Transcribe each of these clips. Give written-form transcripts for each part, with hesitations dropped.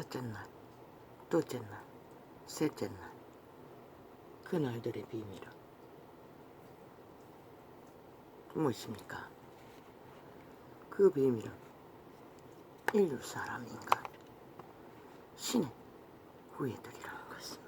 첫째 날, 둘째 날, 셋째 날, 그날들의 비밀은 무엇입니까? 그 비밀은 인류 사람인가 신의 후예들이라는 것입니다.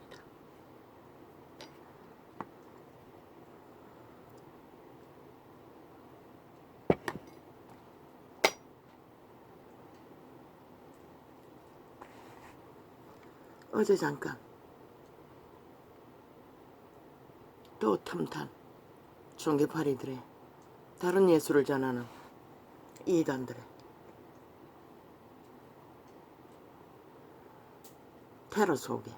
어제 잠깐 또 틈탄 종교파리들의 다른 예술을 전하는 이단들의 테러 속에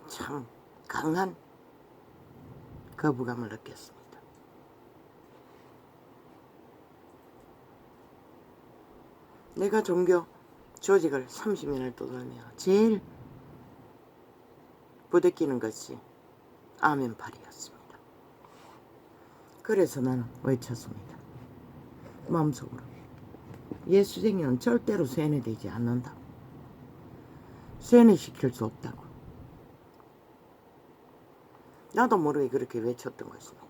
참 강한 거부감을 느꼈습니다. 내가 종교 조직을 30년을 떠돌며 제일 부대끼는 것이 아멘팔이었습니다. 그래서 나는 외쳤습니다. 마음속으로 예수쟁이는 절대로 세뇌되지 않는다. 세뇌시킬 수 없다고. 나도 모르게 그렇게 외쳤던 것입니다.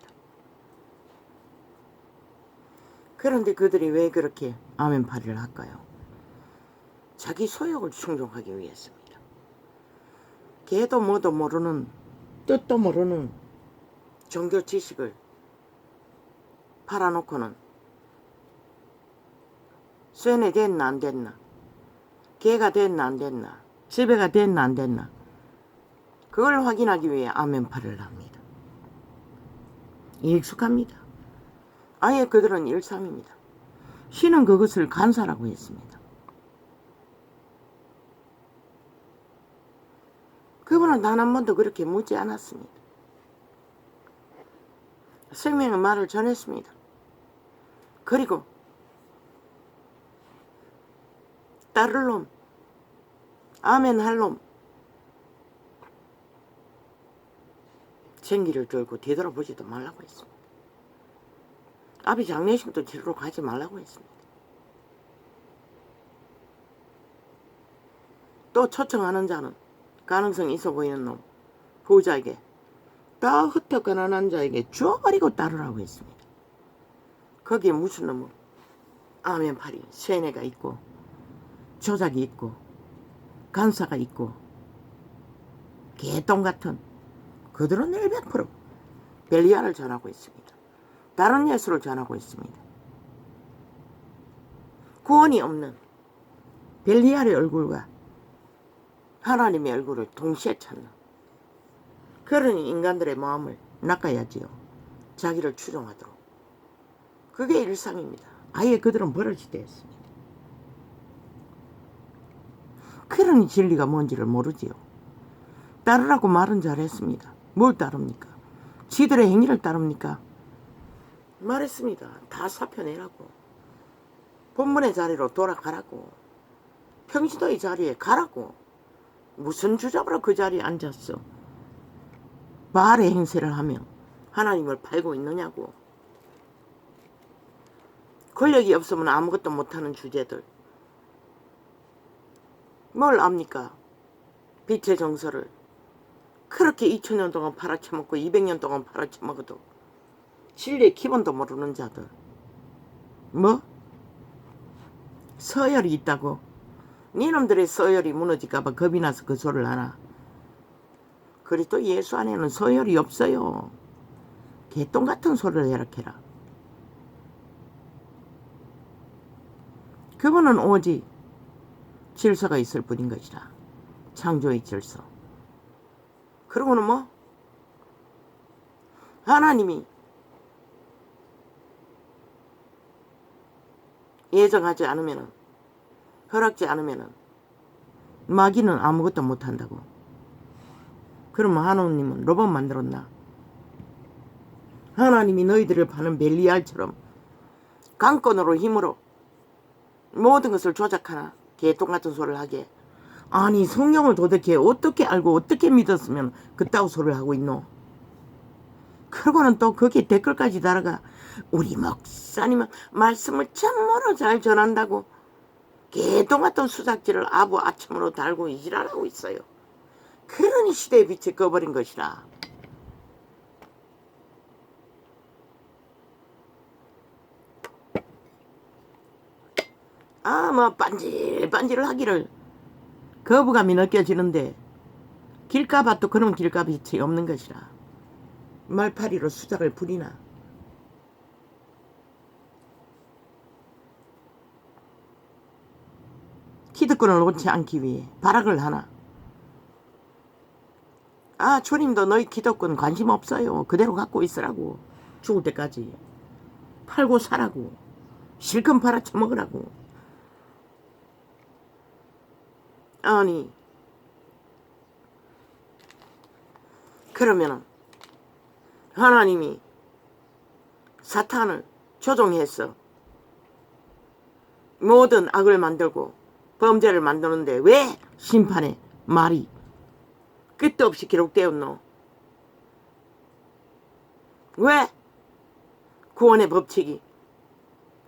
그런데 그들이 왜 그렇게 아멘팔이를 할까요? 자기 소욕을 충족하기 위해서입니다. 걔도 뭐도 모르는, 뜻도 모르는 종교 지식을 팔아놓고는 세뇌됐나 안 됐나, 걔가 됐나 안 됐나, 지배가 됐나 안 됐나, 그걸 확인하기 위해 아멘팔이를 합니다. 익숙합니다. 아예 그들은 일삼입니다. 신은 그것을 간사라고 했습니다. 그분은 단 한 번도 그렇게 묻지 않았습니다. 생명의 말을 전했습니다. 그리고 따를 놈, 아멘 할 놈, 생기를 들고 뒤돌아보지도 말라고 했습니다. 아비 장례식도 지르러 가지 말라고 했습니다. 또 초청하는 자는 가능성이 있어 보이는 놈, 부자에게, 다 흩어 가난한 자에게 줘버리고 따르라고 했습니다. 거기에 무슨 놈은 아멘팔이, 세뇌가 있고 조작이 있고 간사가 있고 개똥 같은 그들은 100% 벨리알을 전하고 있습니다. 다른 예수를 전하고 있습니다. 구원이 없는 벨리알의 얼굴과 하나님의 얼굴을 동시에 찾는, 그러니 인간들의 마음을 낚아야지요. 자기를 추종하도록. 그게 일상입니다. 아예 그들은 버릇이 되었습니다. 그러니 진리가 뭔지를 모르지요. 따르라고 말은 잘했습니다. 뭘 따릅니까? 지들의 행위를 따릅니까? 말했습니다. 다 사표내라고. 본문의 자리로 돌아가라고. 평신도의 자리에 가라고. 무슨 주잡으로 그 자리에 앉았어? 바알의 행세를 하며 하나님을 팔고 있느냐고. 권력이 없으면 아무것도 못하는 주제들. 뭘 압니까? 빛의 정서를 그렇게 2000년 동안 팔아쳐먹고 200년 동안 팔아쳐먹어도 진리의 기본도 모르는 자들. 뭐? 서열이 있다고? 니놈들의 서열이 무너질까봐 겁이 나서 그 소리를 하나. 그리스도 예수 안에는 서열이 없어요. 개똥 같은 소리를 해라 캐라. 그분은 오직 질서가 있을 뿐인 것이라. 창조의 질서. 그러고는 뭐? 하나님이 예정하지 않으면은, 허락지 않으면은 마귀는 아무것도 못한다고. 그러면 하나님은 로봇 만들었나? 하나님이 너희들을 파는 벨리알처럼 강권으로 힘으로 모든 것을 조작하나? 개똥 같은 소리를 하게. 아니 성경을 도대체 어떻게 알고 어떻게 믿었으면 그따구 소리를 하고 있노? 그러고는 또 거기에 댓글까지 달아가 우리 목사님은 말씀을 참으로 잘 전한다고 개똥 같은 수작질을 아부 아첨으로 달고 이지랄하고 있어요. 그러니 시대에 빛을 꺼버린 것이라. 뭐 반질반질 하기를 거부감이 느껴지는데 길가밭도 그런 길가밭이 없는 것이라. 말파리로 수작을 부리나. 기득권을 놓지 않기 위해 발악을 하나. 주님도 너희 기득권 관심 없어요. 그대로 갖고 있으라고. 죽을 때까지. 팔고 사라고. 실컷 팔아쳐먹으라고. 아니 그러면은 하나님이 사탄을 조종해서 모든 악을 만들고 범죄를 만드는데 왜 심판의 말이 끝도 없이 기록되었노? 왜 구원의 법칙이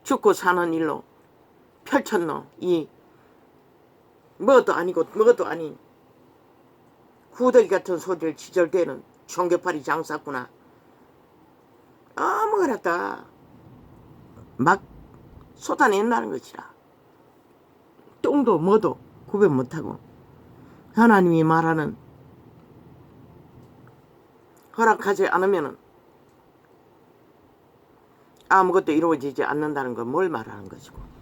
죽고 사는 일로 펼쳤노? 이 뭐도 아니고 뭐도 아닌 후더기 같은 소리를 지절대는 총격팔이 장사구나. 아무거나 막 쏟아낸다는 것이라. 똥도 뭐도 구별 못하고 하나님이 말하는 허락하지 않으면 아무것도 이루어지지 않는다는 건 뭘 말하는 것이고.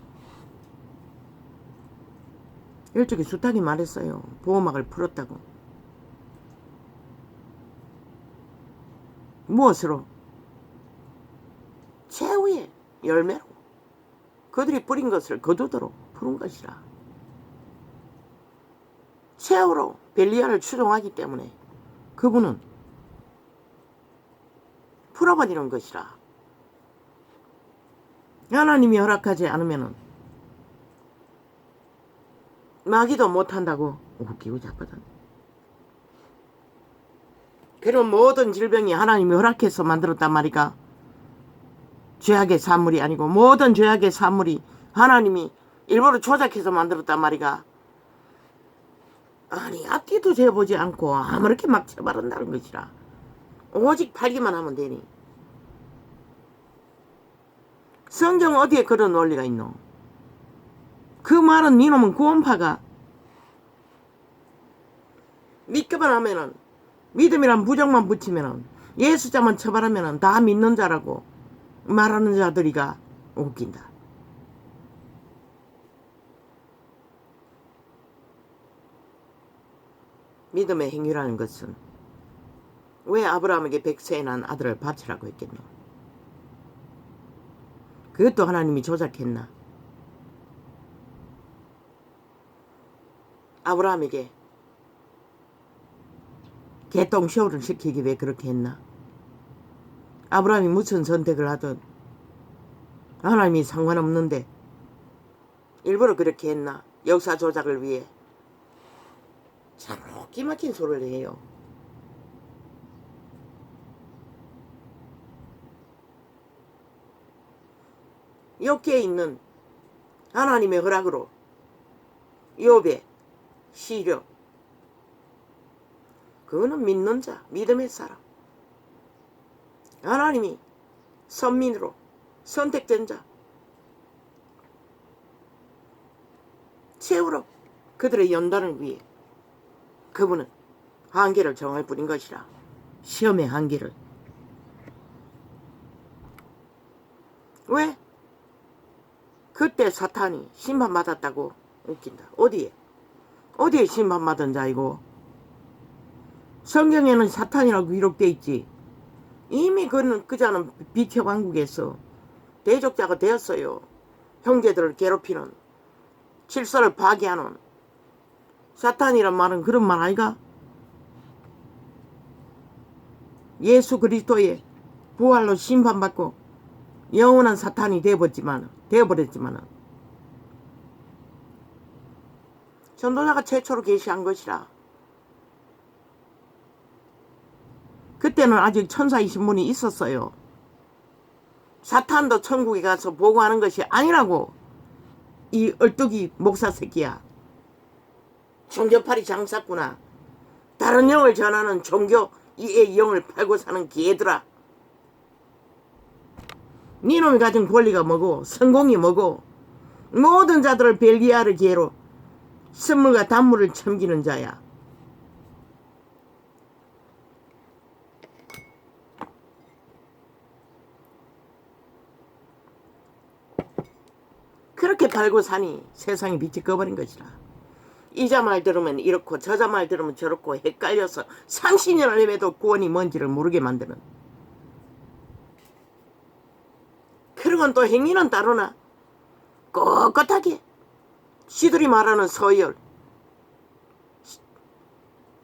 일찍이 수탉이 말했어요. 보호막을 풀었다고. 무엇으로? 최후의 열매로 그들이 뿌린 것을 거두도록 푸른 것이라. 최후로 벨리알을 추종하기 때문에 그분은 풀어버리는 것이라. 하나님이 허락하지 않으면 마귀도 못한다고 웃기고 잡거든. 그런 모든 질병이 하나님이 허락해서 만들었단 말이가. 죄악의 산물이 아니고 모든 죄악의 산물이 하나님이 일부러 조작해서 만들었단 말이가. 아니 앞뒤도 재보지 않고 아무렇게 막 쳐바른다는 것이라. 오직 팔기만 하면 되니. 성경 어디에 그런 원리가 있노? 그 말은 니놈은 구원파가 믿기만 하면은 믿음이란 부정만 붙이면은 예수자만 처벌하면은 다 믿는 자라고 말하는 자들이가 웃긴다. 믿음의 행위라는 것은 왜 아브라함에게 100세에 난 아들을 바치라고 했겠노? 그것도 하나님이 조작했나? 아브라함에게 개똥쇼를 시키기 왜 그렇게 했나? 아브라함이 무슨 선택을 하든 하나님이 상관없는데 일부러 그렇게 했나? 역사 조작을 위해. 참 기막힌 소리를 해요. 여기에 있는 하나님의 허락으로 욥의 시력, 그거는 믿는 자, 믿음의 사람. 하나님이 선민으로 선택된 자, 최후로 그들의 연단을 위해 그분은 한계를 정할 뿐인 것이라. 시험의 한계를. 왜? 그때 사탄이 심판받았다고 웃긴다. 어디에 심판받은 자이고? 성경에는 사탄이라고 기록되어 있지. 이미 그 자는 비켜 왕국에서 대적자가 되었어요. 형제들을 괴롭히는, 질서를 파괴하는. 사탄이란 말은 그런 말 아이가? 예수 그리스도의 부활로 심판받고 영원한 사탄이 되어버렸지만 전도자가 최초로 계시한 것이라. 그때는 아직 천사의 신분이 있었어요. 사탄도 천국에 가서 보고하는 것이 아니라고. 이 얼뚝이 목사 새끼야. 종교팔이 장사구나. 다른 영을 전하는 종교 이의 영을 팔고 사는 개들아. 니놈이 가진 권리가 뭐고 성공이 뭐고 모든 자들을 벨기아르 개로 선물과 단물을 섬기는 자야. 그렇게 팔고 사니 세상이 빛이 꺼버린 것이라. 이자 말 들으면 이렇고 저자 말 들으면 저렇고 헷갈려서 30년을 헤매도 구원이 뭔지를 모르게 만드는. 그러곤 또 행위는 따르나 꼿꼿하게 시들이 말하는 서열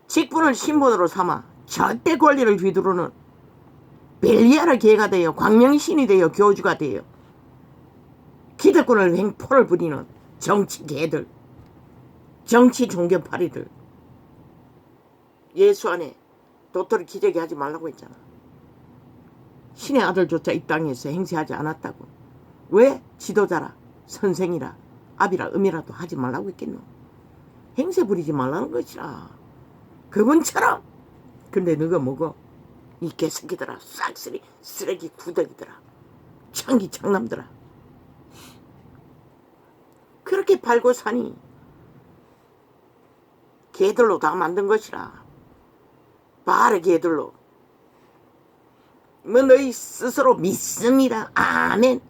직분을 신분으로 삼아 절대 권리를 휘두르는 벨리아르 개가 되어 광명신이 되어 교주가 되어 기득권을 횡포를 부리는 정치 개들, 정치 종교파리들. 예수 안에 도토리 기저귀 하지 말라고 했잖아. 신의 아들조차 이 땅에서 행세하지 않았다고. 왜? 지도자라, 선생이라, 아비라, 음이라도 하지 말라고 했겠노. 행세 부리지 말라는 것이라. 그분처럼. 근데 너가 뭐고? 이 개새끼들아, 싹쓸이 쓰레기 구더기들아, 창기 창남들아. 그렇게 팔고 사니 개들로 다 만든 것이라. 바르 개들로. 뭐 너희 스스로 믿습니다. 아멘.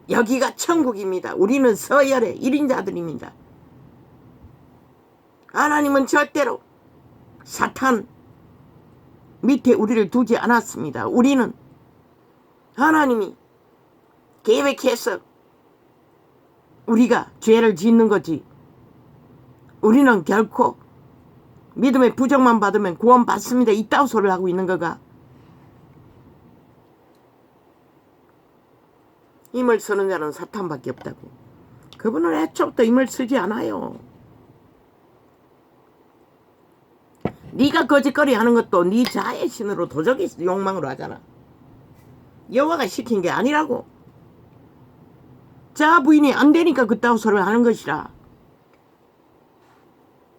여기가 천국입니다. 우리는 서열의 1인자들입니다. 하나님은 절대로 사탄 밑에 우리를 두지 않았습니다. 우리는 하나님이 계획해서 우리가 죄를 짓는 거지. 우리는 결코 믿음의 부정만 받으면 구원 받습니다. 이따위 소리를 하고 있는 거가. 힘을 쓰는 자는 사탄밖에 없다고. 그분은 애초부터 힘을 쓰지 않아요. 네가 거짓거리 하는 것도 네 자의 신으로 도적의 욕망으로 하잖아. 여호와가 시킨 게 아니라고. 자 부인이 안 되니까 그따위 소리를 하는 것이라.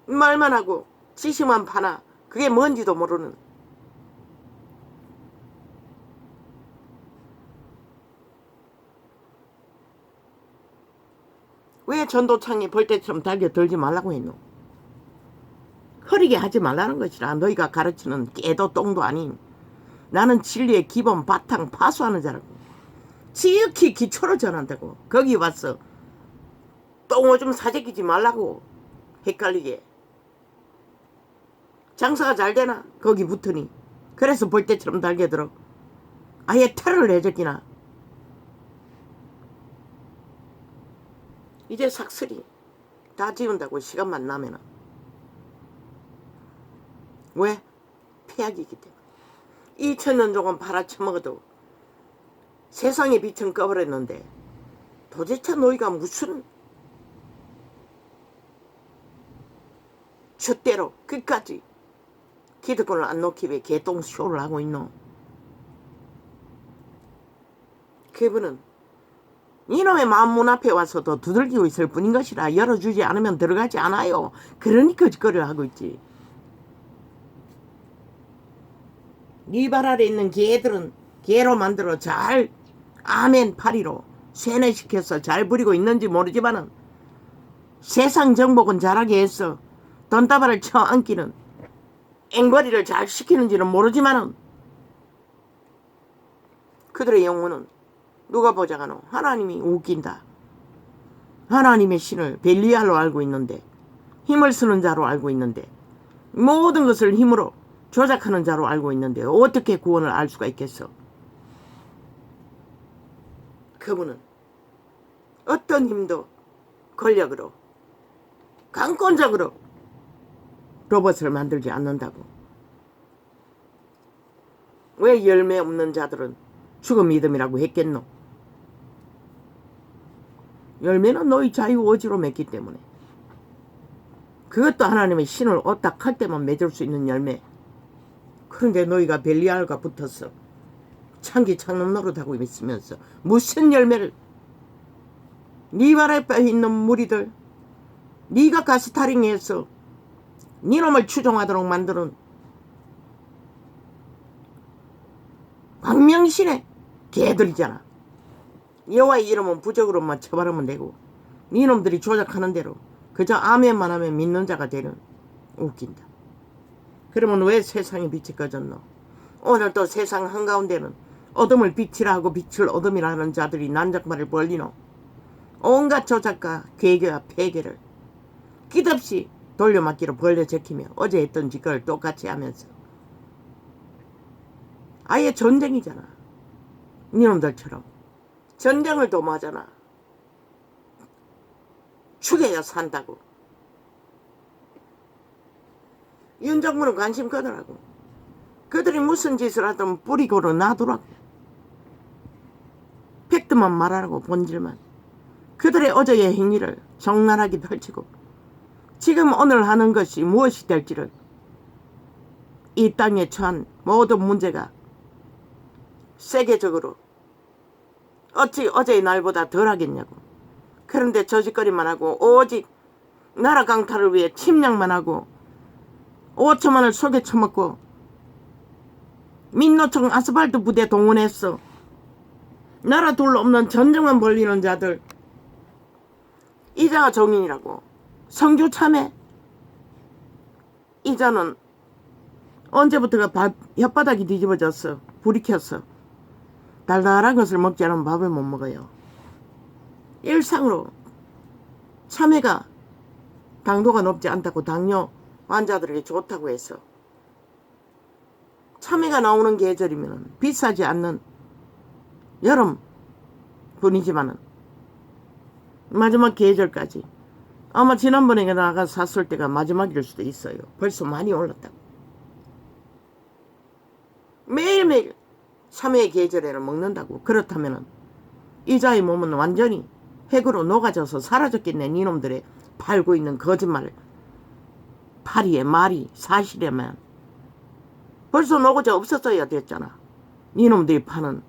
말만 하고 지식만 파나 그게 뭔지도 모르는. 왜 전도창에 벌떼처럼 달겨 들지 말라고 했노? 흐리게 하지 말라는 것이라. 너희가 가르치는 깨도 똥도 아닌 나는 진리의 기본 바탕 파수하는 자라고. 지극히 기초를 전한다고. 거기 와서 똥오줌 사재끼지 말라고. 헷갈리게. 장사가 잘 되나? 거기 붙으니. 그래서 벌떼처럼 달겨들어. 아예 테러를 해줬기나. 이제 삭슬이 다 지운다고 시간만 나면은. 왜? 폐악이기 때문에. 2000년 동안 팔아쳐먹어도 세상의 빛은 꺼버렸는데 도대체 너희가 무슨 줏대로 끝까지 기득권을 안 놓기 위해 개똥쇼를 하고 있노? 그분은 이놈의 마음 문 앞에 와서도 두들기고 있을 뿐인 것이라. 열어주지 않으면 들어가지 않아요. 그러니까 거짓거리를 하고 있지. 네 발 아래 있는 개들은 개로 만들어 잘 아멘 파리로 세뇌시켜서 잘 부리고 있는지 모르지만은 세상 정복은 잘하게 해서 돈다발을 쳐 안기는 앵벌이를 잘 시키는지는 모르지만은 그들의 영혼은 누가 보자가노? 하나님이 웃긴다. 하나님의 신을 벨리알로 알고 있는데, 힘을 쓰는 자로 알고 있는데, 모든 것을 힘으로 조작하는 자로 알고 있는데 어떻게 구원을 알 수가 있겠어? 그분은 어떤 힘도 권력으로 강권적으로 로봇을 만들지 않는다고. 왜 열매 없는 자들은 죽은 믿음이라고 했겠노? 열매는 너희 자유 의지로 맺기 때문에. 그것도 하나님의 신을 오딱 할 때만 맺을 수 있는 열매. 그런데 너희가 벨리알과 붙어서 창기 창놈 노릇하고 있으면서 무슨 열매를, 네 발에 있는 무리들, 네가 가스타링해서 네 놈을 추종하도록 만드는 광명신의 개들이잖아. 여호와의 이름은 부적으로만 처벌하면 되고 네 놈들이 조작하는 대로 그저 아멘만 하면 믿는 자가 되는. 웃긴다. 그러면 왜 세상이 빛이 꺼졌노? 오늘 또 세상 한가운데는 어둠을 빛이라 하고 빛을 어둠이라 하는 자들이 난장발을 벌리노. 온갖 조작과 괴계와 폐계를 끝없이 돌려막기로 벌려 제키며 어제 했던 짓을 똑같이 하면서 아예 전쟁이잖아. 니놈들처럼 전쟁을 도모하잖아. 죽여야 산다고. 윤정부는 관심 끄더라고. 그들이 무슨 짓을 하든 뿌리고로 놔두라고. 팩트만 말하라고, 본질만. 그들의 어제의 행위를 적나라하게 펼치고 지금 오늘 하는 것이 무엇이 될지를, 이 땅에 처한 모든 문제가 세계적으로 어찌 어제의 날보다 덜 하겠냐고. 그런데 저짓거리만 하고 오직 나라 강탈을 위해 침략만 하고 5천만을 속에 처먹고 민노총 아스팔트 부대 동원해서 나라 둘 없는 전쟁만 벌리는 자들, 이자가 정인이라고. 성주 참회. 이자는 언제부터가 혓바닥이 뒤집어졌어. 불이 켰어. 달달한 것을 먹지 않으면 밥을 못 먹어요. 일상으로 참외가 당도가 높지 않다고 당뇨 환자들에게 좋다고 해서 참외가 나오는 계절이면 비싸지 않는 여름 분이지만은 마지막 계절까지, 아마 지난번에 나가서 샀을 때가 마지막일 수도 있어요. 벌써 많이 올랐다고. 매일매일 참외의 계절에는 먹는다고. 그렇다면 이자의 몸은 완전히 핵으로 녹아져서 사라졌겠네. 이놈들의 팔고 있는 거짓말, 파리의 말이 사실이면 벌써 녹아져 없었어야 됐잖아. 이놈들이 파는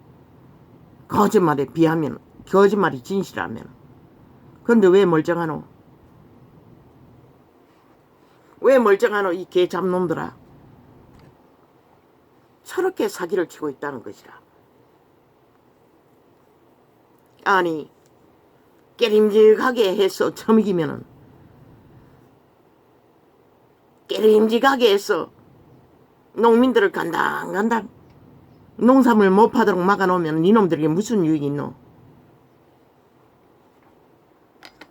거짓말에 비하면 거짓말이 진실하면. 그런데 왜 멀쩡하노? 왜 멀쩡하노? 이 개 잡놈들아. 저렇게 사기를 치고 있다는 것이라. 아니, 깨림직하게 해서 처먹이면은, 깨림직하게 해서 농민들을 간당간당 농산물 못 파도록 막아놓으면 이놈들에게 무슨 유익이 있노?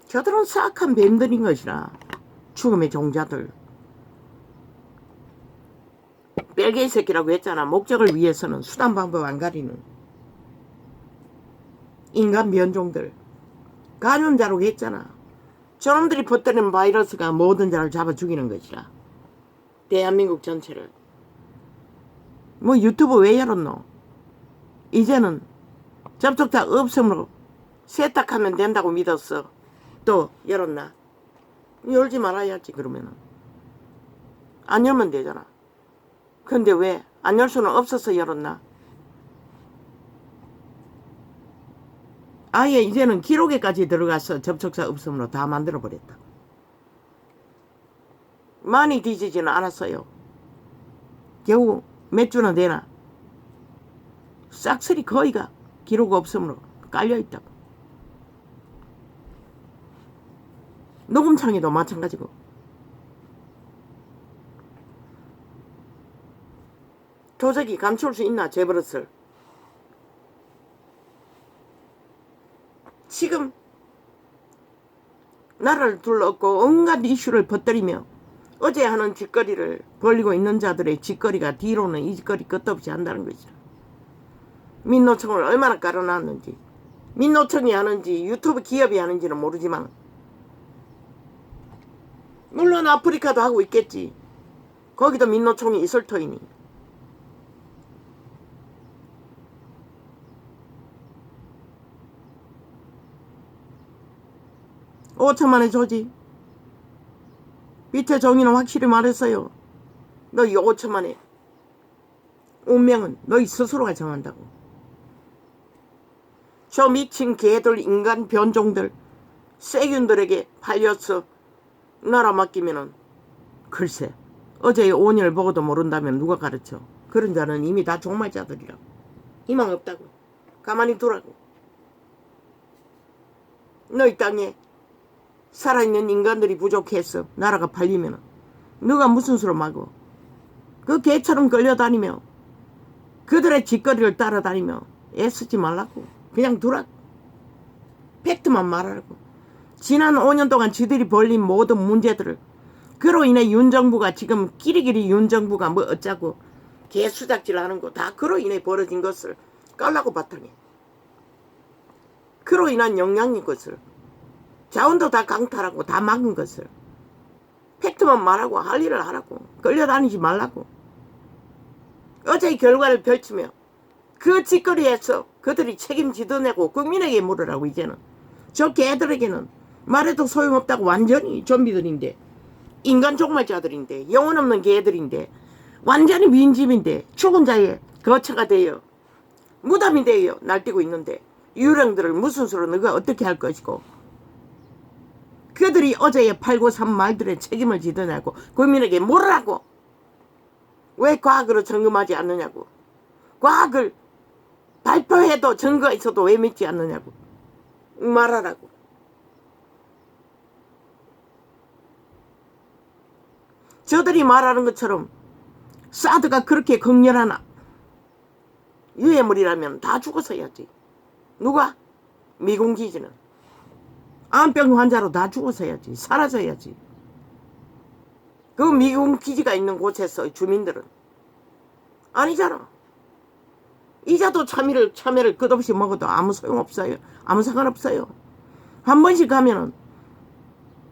저들은 사악한 뱀들인 것이라. 죽음의 종자들. 뺄개이 새끼라고 했잖아. 목적을 위해서는 수단 방법 안 가리는 인간 면종들. 감염자라고 했잖아. 저놈들이 퍼뜨리는 바이러스가 모든 자를 잡아 죽이는 것이라. 대한민국 전체를. 뭐 유튜브 왜 열었노? 이제는 접촉자 없음으로 세탁하면 된다고 믿었어. 또 열었나? 열지 말아야지. 그러면은 안 열면 되잖아. 근데 왜 안 열 수는 없어서 열었나? 아예 이제는 기록에까지 들어가서 접촉자 없음으로 다 만들어버렸다. 많이 뒤지지는 않았어요. 겨우 몇 주나 되나? 싹쓸이 거의가 기록 없음으로 깔려있다고. 녹음창에도 마찬가지고. 도저히 감출 수 있나, 제 버릇을. 지금 나라를 둘러엎고 온갖 이슈를 퍼뜨리며 어제 하는 짓거리를 벌리고 있는 자들의 짓거리가 뒤로는 이 짓거리 끝도 없이 한다는 것이라. 민노총을 얼마나 깔아놨는지, 민노총이 하는지 유튜브 기업이 하는지는 모르지만 물론 아프리카도 하고 있겠지. 거기도 민노총이 있을 터이니. 5천만의 조지. 밑에 정의는 확실히 말했어요. 너 이 5천만에 운명은 너희 스스로가 정한다고. 저 미친 개들, 인간 변종들, 세균들에게 팔려서 나라 맡기면은 글쎄 어제의 온연을 보고도 모른다면 누가 가르쳐. 그런 자는 이미 다 종말자들이라고. 희망 없다고. 가만히 두라고. 너희 땅에 살아있는 인간들이 부족해서 나라가 팔리면 너가 무슨 수로 막어. 그 개처럼 끌려다니며 그들의 짓거리를 따라다니며 애쓰지 말라고. 그냥 두라고. 팩트만 말하라고. 지난 5년 동안 지들이 벌린 모든 문제들을 그로 인해 윤 정부가 지금 끼리끼리 윤 정부가 뭐 어쩌고 개수작질 하는 거 다 그로 인해 벌어진 것을 깔라고 바탕에. 그로 인한 영향인 것을 자원도 다 강탈하고 다 막은 것을 팩트만 말하고 할 일을 하라고. 끌려다니지 말라고. 어제의 결과를 펼치며 그 짓거리에서 그들이 책임지더내고 국민에게 물으라고. 이제는 저 개들에게는 말해도 소용없다고. 완전히 좀비들인데, 인간 종말자들인데, 영혼 없는 개들인데, 완전히 민집인데, 죽은 자의 거처가 되어 무덤이 되어 날뛰고 있는데 유령들을 무슨 수로 너가 어떻게 할 것이고, 그들이 어제의 팔고 산 말들의 책임을 지더냐고. 국민에게 물으라고. 왜 과학으로 점검하지 않느냐고. 과학을 발표해도 증거가 있어도 왜 믿지 않느냐고. 말하라고. 저들이 말하는 것처럼 사드가 그렇게 극렬한 유해물이라면 다 죽었어야지. 누가? 미군기지는. 암병 환자로 다 죽었어야지. 사라져야지. 그 미군기지가 있는 곳에서 주민들은 아니잖아. 이자도 참외를 끝없이 먹어도 아무 소용없어요. 아무 상관없어요. 한 번씩 가면은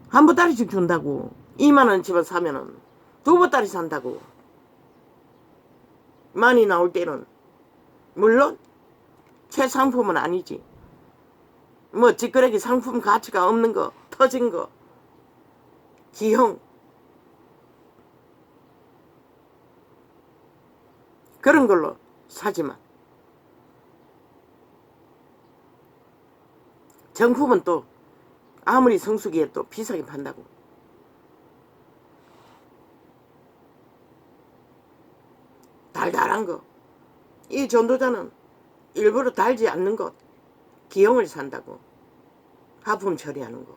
한 보따리씩 준다고. 2만원 집어 사면은 2보따리 산다고. 많이 나올 때는 물론 최상품은 아니지. 뭐 찌끄레기 상품 가치가 없는 거, 터진 거, 기형, 그런 걸로 사지만 정품은 또 아무리 성수기에 또 비싸게 판다고. 달달한 거. 이 전도자는 일부러 달지 않는 것, 기형을 산다고. 하품 처리하는 거.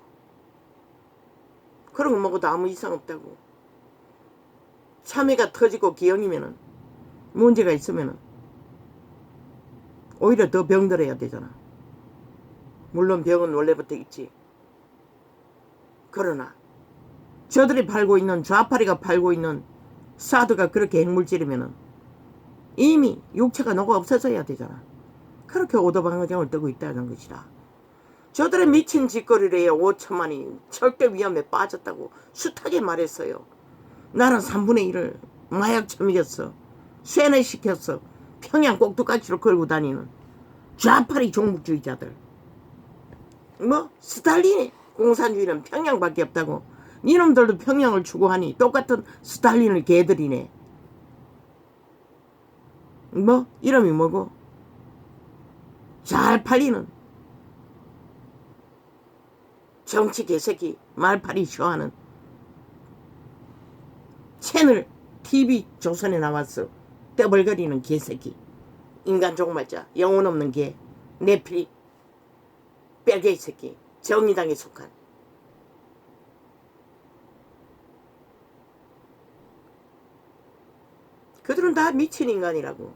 그런 거 먹어도 아무 이상 없다고. 참외가 터지고 기형이면은 문제가 있으면은 오히려 더 병들어야 되잖아. 물론 병은 원래부터 있지. 그러나 저들이 팔고 있는, 좌파리가 팔고 있는 사드가 그렇게 핵물질이면은 이미 육체가 녹아 없어져야 되잖아. 그렇게 오도방정을 뜨고 있다는 것이라. 저들의 미친 짓거리에 5천만이 절대 위험에 빠졌다고 숱하게 말했어요. 나는 3분의 1을 마약 처먹였어. 쇠뇌시켰어. 평양 꼭두까지로 걸고 다니는 좌파리 종북주의자들. 뭐 스탈린의 공산주의는 평양밖에 없다고. 니놈들도 평양을 추구하니 똑같은 스탈린의 개들이네. 뭐 이름이 뭐고? 잘 팔리는 정치 개새끼 말팔이 쇼하는 채널 TV 조선에 나왔어. 떠벌거리는 개새끼, 인간 종말자, 영혼 없는 개, 내필 뺄개이 새끼, 정의당에 속한. 그들은 다 미친 인간이라고.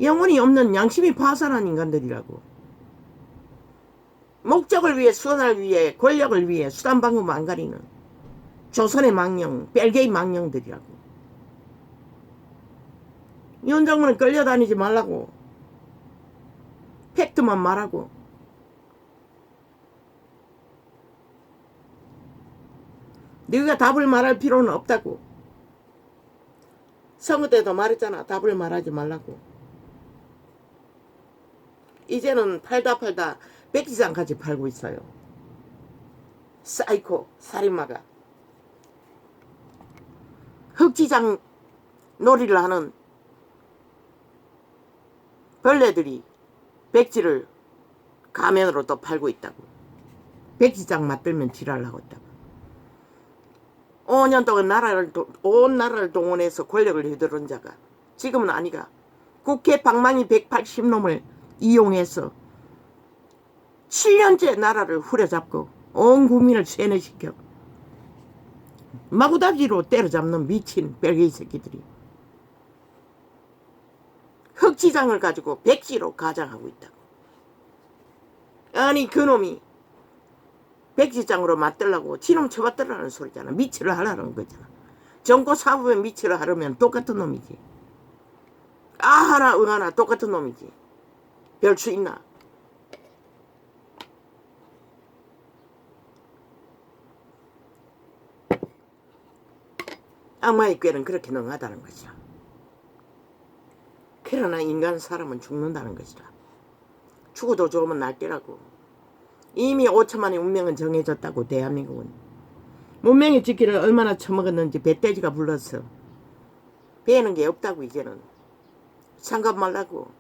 영혼이 없는, 양심이 파산한 인간들이라고. 목적을 위해, 수단을 위해, 권력을 위해 수단방법 안 가리는 조선의 망령, 뺄개이 망령들이라고. 윤정문은 끌려다니지 말라고. 팩트만 말하고. 네가 답을 말할 필요는 없다고. 선거 때도 말했잖아. 답을 말하지 말라고. 이제는 팔다 백지장까지 팔고 있어요. 사이코 살인마가 흑지장 놀이를 하는 벌레들이 백지를 가면으로 또 팔고 있다고. 백지장 맞들면 지랄하고 있다고. 5년 동안 온 나라를 동원해서 권력을 휘두른 자가 지금은 아니가. 국회 방망이 180놈을 이용해서 7년째 나라를 후려잡고 온 국민을 세뇌시켜 마구잡이로 때려잡는 미친 벨기에 새끼들이 흑지장을 가지고 백지로 가장하고 있다고. 아니 그놈이 백지장으로 맞들라고 지놈 쳐받들라는 소리잖아. 미치를 하라는 거잖아. 정고 사법에 미치를 하려면 똑같은 놈이지. 아 하나 응 하나 똑같은 놈이지. 별 수 있나. 악마의 꾀는 그렇게 능하다는 것이라. 그러나 인간 사람은 죽는다는 것이라. 죽어도 좋으면 날뛰라고. 이미 5천만의 운명은 정해졌다고. 대한민국은 문명의 지키를 얼마나 처먹었는지 배돼지가 불렀어. 배는 게 없다고. 이제는 상관 말라고.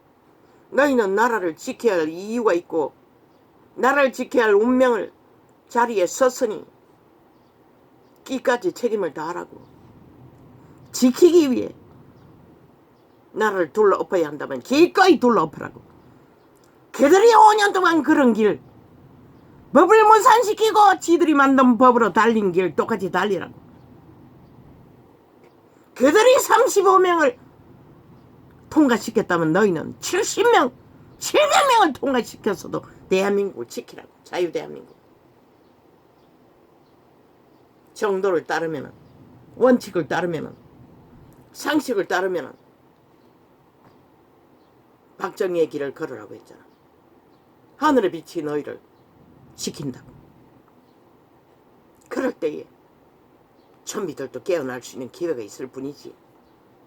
너희는 나라를 지켜야 할 이유가 있고 나라를 지켜야 할 운명을 자리에 섰으니 끼까지 책임을 다하라고. 지키기 위해 나라를 둘러엎어야 한다면 기꺼이 둘러엎으라고. 그들이 5년 동안 그런 길 법을 무산시키고 지들이 만든 법으로 달린 길 똑같이 달리라고. 그들이 35명을 통과시켰다면 너희는 70명 700명을 통과시켰어도 대한민국을 지키라고. 자유대한민국. 정도를 따르면 원칙을 따르면 상식을 따르면 박정희의 길을 걸으라고 했잖아. 하늘의 빛이 너희를 지킨다고. 그럴 때에 천비들도 깨어날 수 있는 기회가 있을 뿐이지.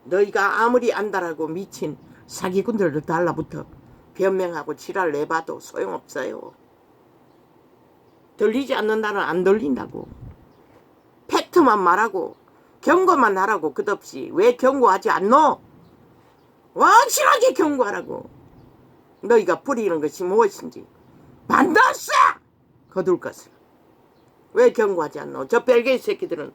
너희가 아무리 안다라고 미친 사기꾼들도 달라붙어 변명하고 지랄 내봐도 소용없어요. 들리지 않는다는 안 들린다고. 팩트만 말하고 경고만 하라고. 끝없이. 왜 경고하지 않노? 확실하게 경고하라고. 너희가 부리는 것이 무엇인지 반드시 거둘 것을. 왜 경고하지 않노? 저 벨기에 새끼들은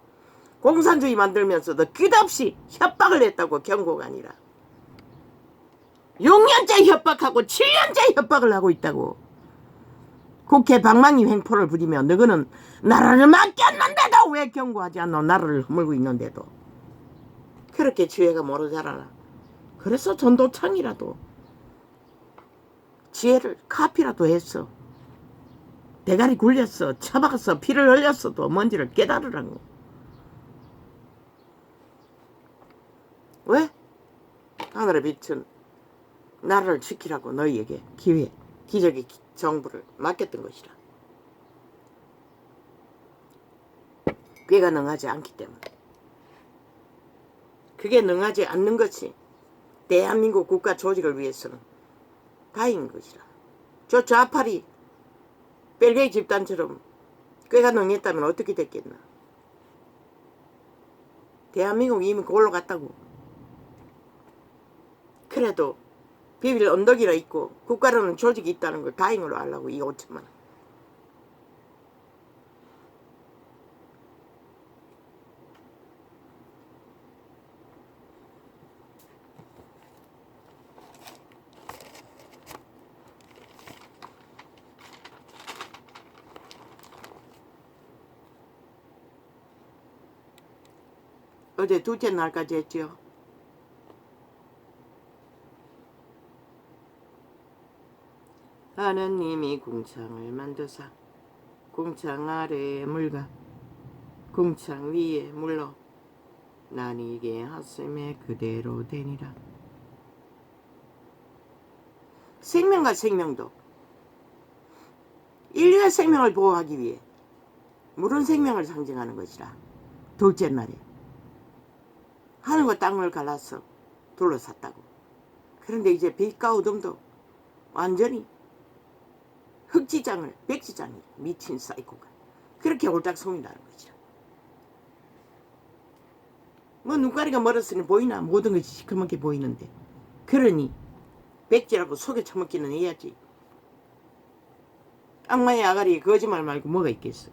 공산주의 만들면서도 끝없이 협박을 했다고. 경고가 아니라 6년째 협박하고 7년째 협박을 하고 있다고. 국회 방망이 횡포를 부리며 너희는 나라를 맡겼는데도 왜 경고하지 않노? 나라를 허물고 있는데도. 그렇게 지혜가 모르잖아. 그래서 전도창이라도 지혜를 카피라도 했어. 대가리 굴렸어. 처박았어. 피를 흘렸어도 뭔지를 깨달으라고. 왜? 하늘의 빛은 나라를 지키라고 너희에게 기적의 정부를 맡겼던 것이라. 꾀가 능하지 않기 때문에. 그게 능하지 않는 것이 대한민국 국가 조직을 위해서는 다행인 것이라. 저 좌파리 벨기에 집단처럼 꾀가 능했다면 어떻게 됐겠나. 대한민국 이미 그걸로 갔다고. 그래도 비빌 언덕이라 있고 국가라는 조직이 있다는 걸 다행으로 알라고. 이 5천만 원. 어제 둘째 날까지 했지요. 하느님이 궁창을 만드사 궁창 아래에 물과 궁창 위에 물러 난 이게 하슴에 그대로 되니라. 생명과 생명도 인류의 생명을 보호하기 위해 물은 생명을 상징하는 것이라. 둘째 날에 하늘과 땅을 갈라서 둘러쌌다고. 그런데 이제 빛과 어둠도 완전히 흑지장을 백지장이 미친 사이코가 그렇게 홀딱송이라는 거죠. 뭐 눈가리가 멀었으니 보이나. 모든 것이 시커멓게 보이는데. 그러니 백지라고 속에 처먹기는 해야지. 악마의 아가리 거짓말 말고 뭐가 있겠어.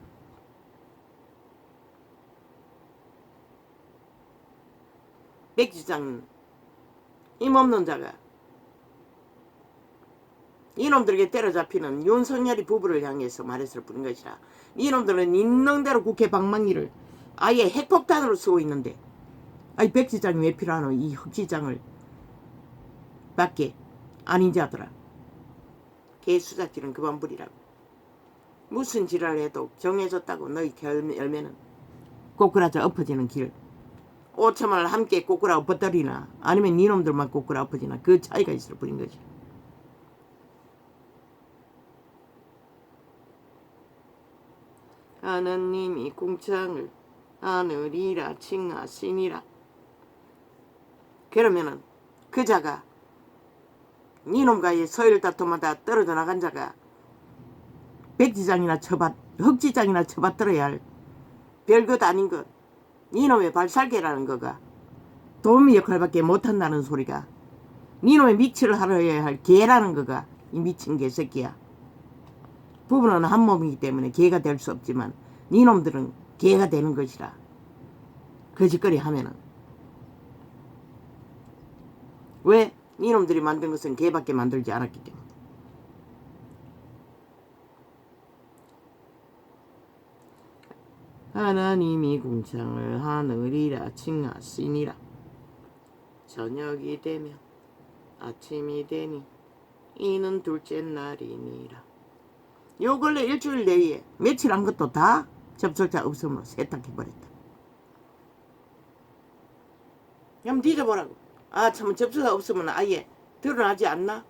백지장 힘없는 자가 이놈들에게 때려잡히는 윤석열이 부부를 향해서 말했을 뿐인 것이라. 이놈들은 있는 대로 국회 방망이를 아예 핵폭탄으로 쓰고 있는데 아이 백지장이 왜 필요하노. 이 흑지장을 밖에 아닌 자들아. 개수작질은 그만 부리라고. 무슨 지랄을 해도 정해졌다고. 너희 열매는 꼬꾸라져 엎어지는 길. 5천만을 함께 꼬꾸라 엎어뜨리나 아니면 니놈들만 꼬꾸라 엎어지나 그 차이가 있을 뿐인 거지. 하나님이 궁창을 하늘이라 칭하시니라. 그러면은 그 자가 니놈과의 서열 다툼마다 떨어져 나간 자가 백지장이나 흑지장이나 쳐받들어야 할 별것 아닌 것 니놈의 발살개라는 거가 도우미 역할밖에 못한다는 소리가 니놈의 미치를 하려야 할 개라는 거가 이 미친 개새끼야. 부부는 한 몸이기 때문에 개가 될 수 없지만 니놈들은 개가 되는 것이라. 거짓거리 하면은 왜? 니놈들이 만든 것은 개밖에 만들지 않았기 때문에. 하나님이 궁창을 하늘이라 칭하시니라. 저녁이 되면 아침이 되니 이는 둘째 날이니라. 요 근래 일주일 내에 며칠 한 것도 다 접속자 없으므로 세탁해버렸다. 그럼 뒤져보라고. 아 참 접속자 없으면 아예 드러나지 않나?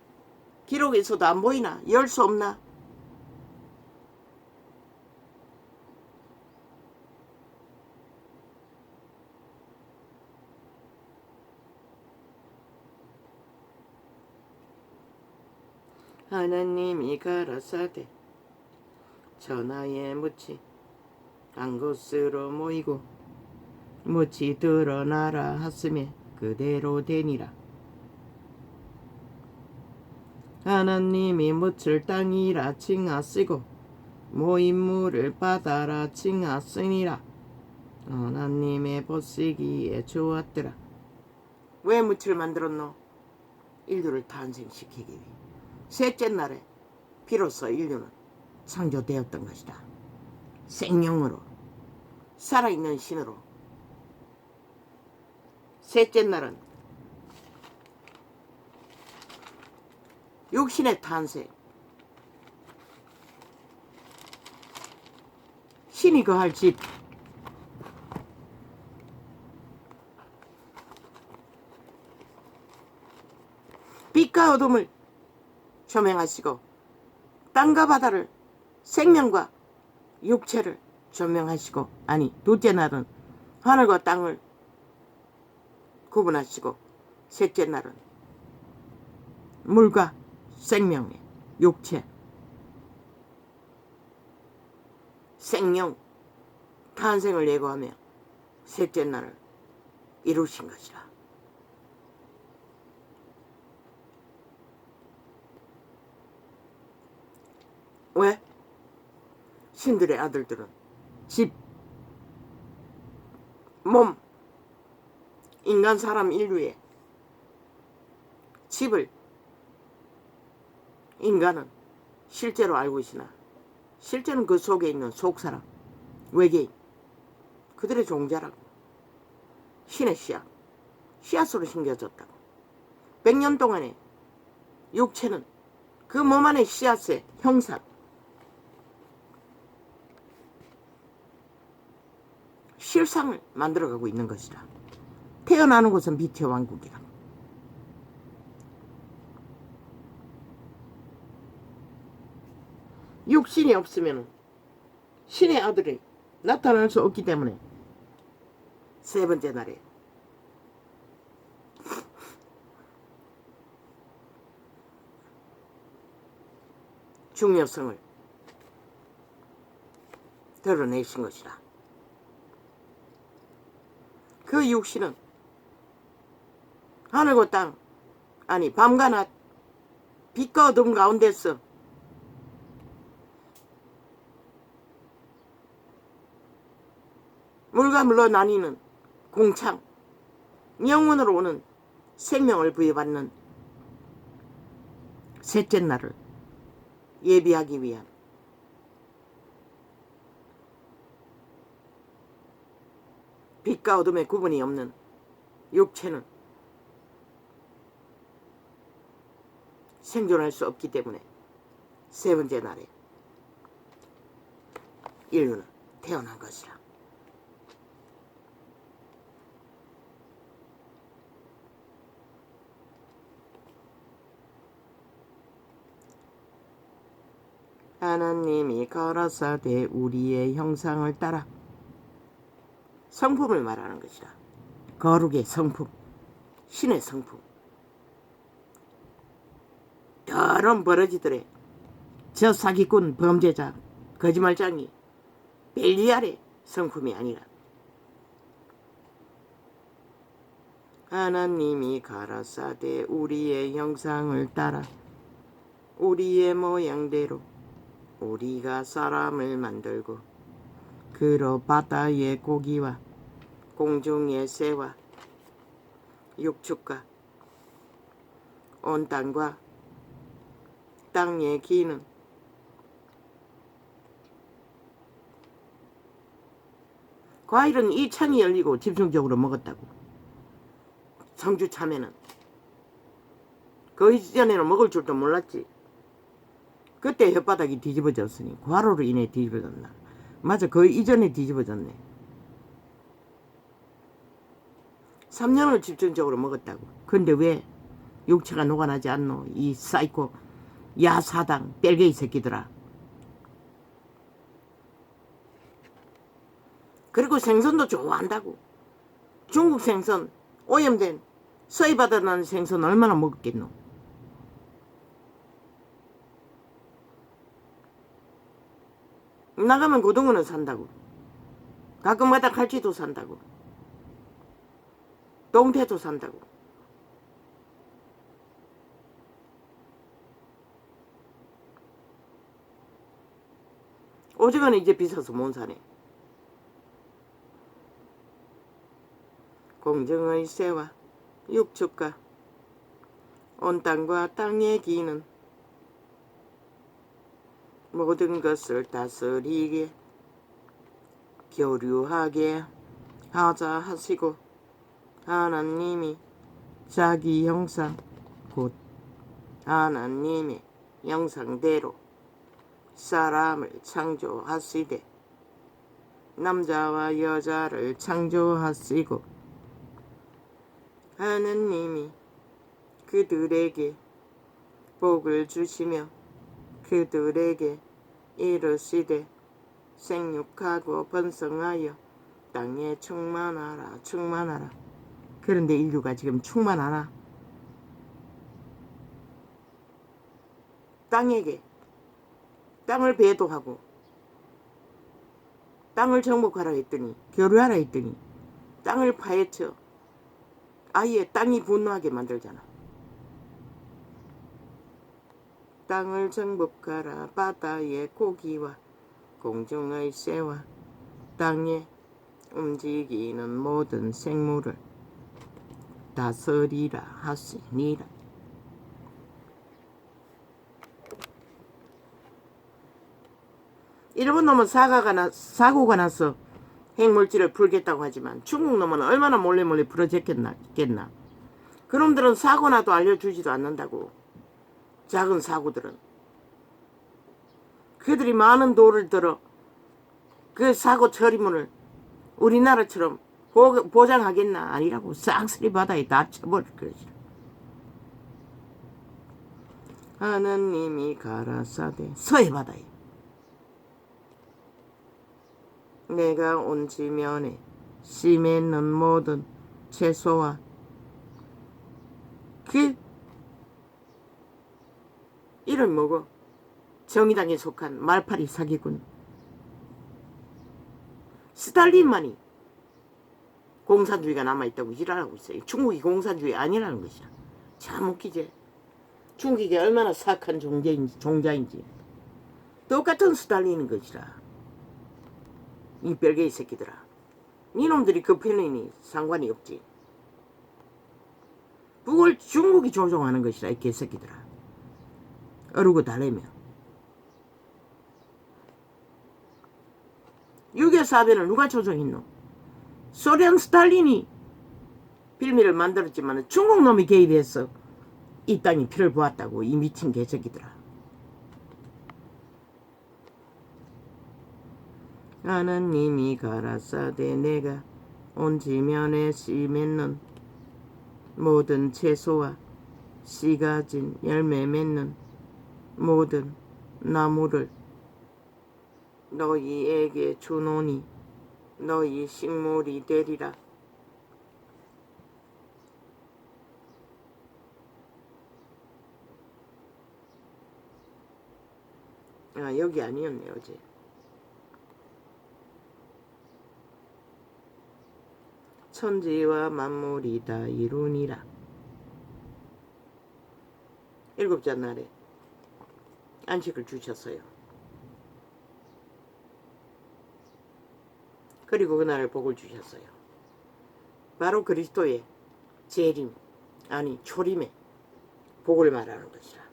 기록에서도 안 보이나? 열 수 없나? 하나님이 가라사대 천하의 묻지 한 곳으로 모이고 묻지 드러나라 하스매 그대로 되니라. 하나님이 묻을 땅이라 칭하시고 모인 물을 바다라 칭하시니라. 하나님의 보시기에 좋았더라. 왜 묻을 만들었노? 인류를 탄생시키기 위해. 셋째 날에 비로소 인류는 창조되었던 것이다. 생명으로 살아있는 신으로. 셋째 날은 육신의 탄생. 신이 거할 집. 빛과 어둠을 조명하시고 땅과 바다를 생명과 육체를 조명하시고 아니 둘째 날은 하늘과 땅을 구분하시고 셋째 날은 물과 생명의 육체 생명 탄생을 예고하며 셋째 날을 이루신 것이라. 왜? 신들의 아들들은 집, 몸, 인간 사람 인류의 집을 인간은 실제로 알고 있으나 실제는 그 속에 있는 속사람, 외계인, 그들의 종자라고. 신의 씨앗, 씨앗으로 심겨졌다고. 100년 동안에 육체는 그 몸 안의 씨앗의 형상, 실상을 만들어가고 있는 것이다. 태어나는 곳은 빛의 왕국이다. 육신이 없으면 신의 아들이 나타날 수 없기 때문에 세 번째 날에 중요성을 드러내신 것이다. 그 육신은 하늘과 땅, 아니 밤과 낮, 빛과 어둠 가운데서 물과 물로 나뉘는 공창, 영원으로 오는 생명을 부여받는 셋째 날을 예비하기 위한 빛과 어둠의 구분이 없는 육체는 생존할 수 없기 때문에 세 번째 날에 인류는 태어난 것이라. 하나님이 가라사대 우리의 형상을 따라, 성품을 말하는 것이라. 거룩의 성품, 신의 성품. 더러운 버러지들의 저 사기꾼, 범죄자, 거짓말장이 벨리알의 성품이 아니라 하나님이 가라사대 우리의 형상을 따라 우리의 모양대로 우리가 사람을 만들고 그로 바다의 고기와 공중의 새와 육축과 온 땅과 땅의 기는 과일은 이 창이 열리고 집중적으로 먹었다고. 성주 참외는 그 이전에는 먹을 줄도 몰랐지. 그때 혓바닥이 뒤집어졌으니 과로로 인해 뒤집어졌나. 맞아, 그 이전에 뒤집어졌네. 3년을 집중적으로 먹었다고. 근데 왜 육체가 녹아나지 않노? 이 사이코 야사당 뺄개이 새끼들아. 그리고 생선도 좋아한다고. 중국 생선, 오염된 서해바다 나는 생선 얼마나 먹었겠노? 나가면 고등어는 산다고. 가끔가다 갈치도 산다고. 동태도 산다고. 오징어는 이제 비싸서 못 사네. 공중의 새와 육축과 온 땅과 땅의 기는 모든 것을 다스리게 교류하게 하자 하시고 하나님이 자기 형상 곧 하나님의 형상대로 사람을 창조하시되 남자와 여자를 창조하시고 하나님이 그들에게 복을 주시며 그들에게 이르시되 생육하고 번성하여 땅에 충만하라 충만하라. 그런데 인류가 지금 충만하나? 땅에게 땅을 배도하고 땅을 정복하라 했더니 교류하라 했더니 땅을 파헤쳐 아예 땅이 분노하게 만들잖아. 땅을 정복하라. 바다의 고기와 공중의 새와 땅에 움직이는 모든 생물을 다스리라 하시니라. 일본 놈은 사고가 나서 핵물질을 풀겠다고 하지만 중국 놈은 얼마나 몰래 풀어졌겠나. 그놈들은 사고 나도 알려주지도 않는다고. 작은 사고들은. 그들이 많은 돈을 들어 그 사고 처리문을 우리나라처럼 보장하겠나. 아니라고. 쌍스리 바다에 다 쳐버릴 것이라. 하나님이 가라사대 서해바다에 내가 온 지면에 씨 맺는 모든 채소와 그 이름 뭐고 정의당에 속한 말파리 사기꾼 스탈린만이 공산주의가 남아있다고 지랄하고 있어요. 중국이 공산주의 아니라는 것이라. 참 웃기지. 중국이 얼마나 사악한 종자인지 똑같은 스탈린인 것이라. 이 별개의 새끼들아. 니놈들이 그 편이니 상관이 없지. 그걸 중국이 조종하는 것이라 이 개새끼들아. 어르고 달래며. 6.24변을 누가 조종했노? 소련 스탈린이 빌미를 만들었지만 중국 놈이 개입해서 이 땅이 피를 보았다고. 이 미친 개새끼들아. 하나님이 가라사대 내가 온 지면에 씨 맺는 모든 채소와 씨가 진 열매 맺는 모든 나무를 너희에게 주노니 너희 식물이 되리라. 아, 여기 아니었네 어제. 천지와 만물이 다 이루니라. 일곱째 날에 안식을 주셨어요. 그리고 그날을 복을 주셨어요. 바로 그리스도의 재림, 아니 초림의 복을 말하는 것이라.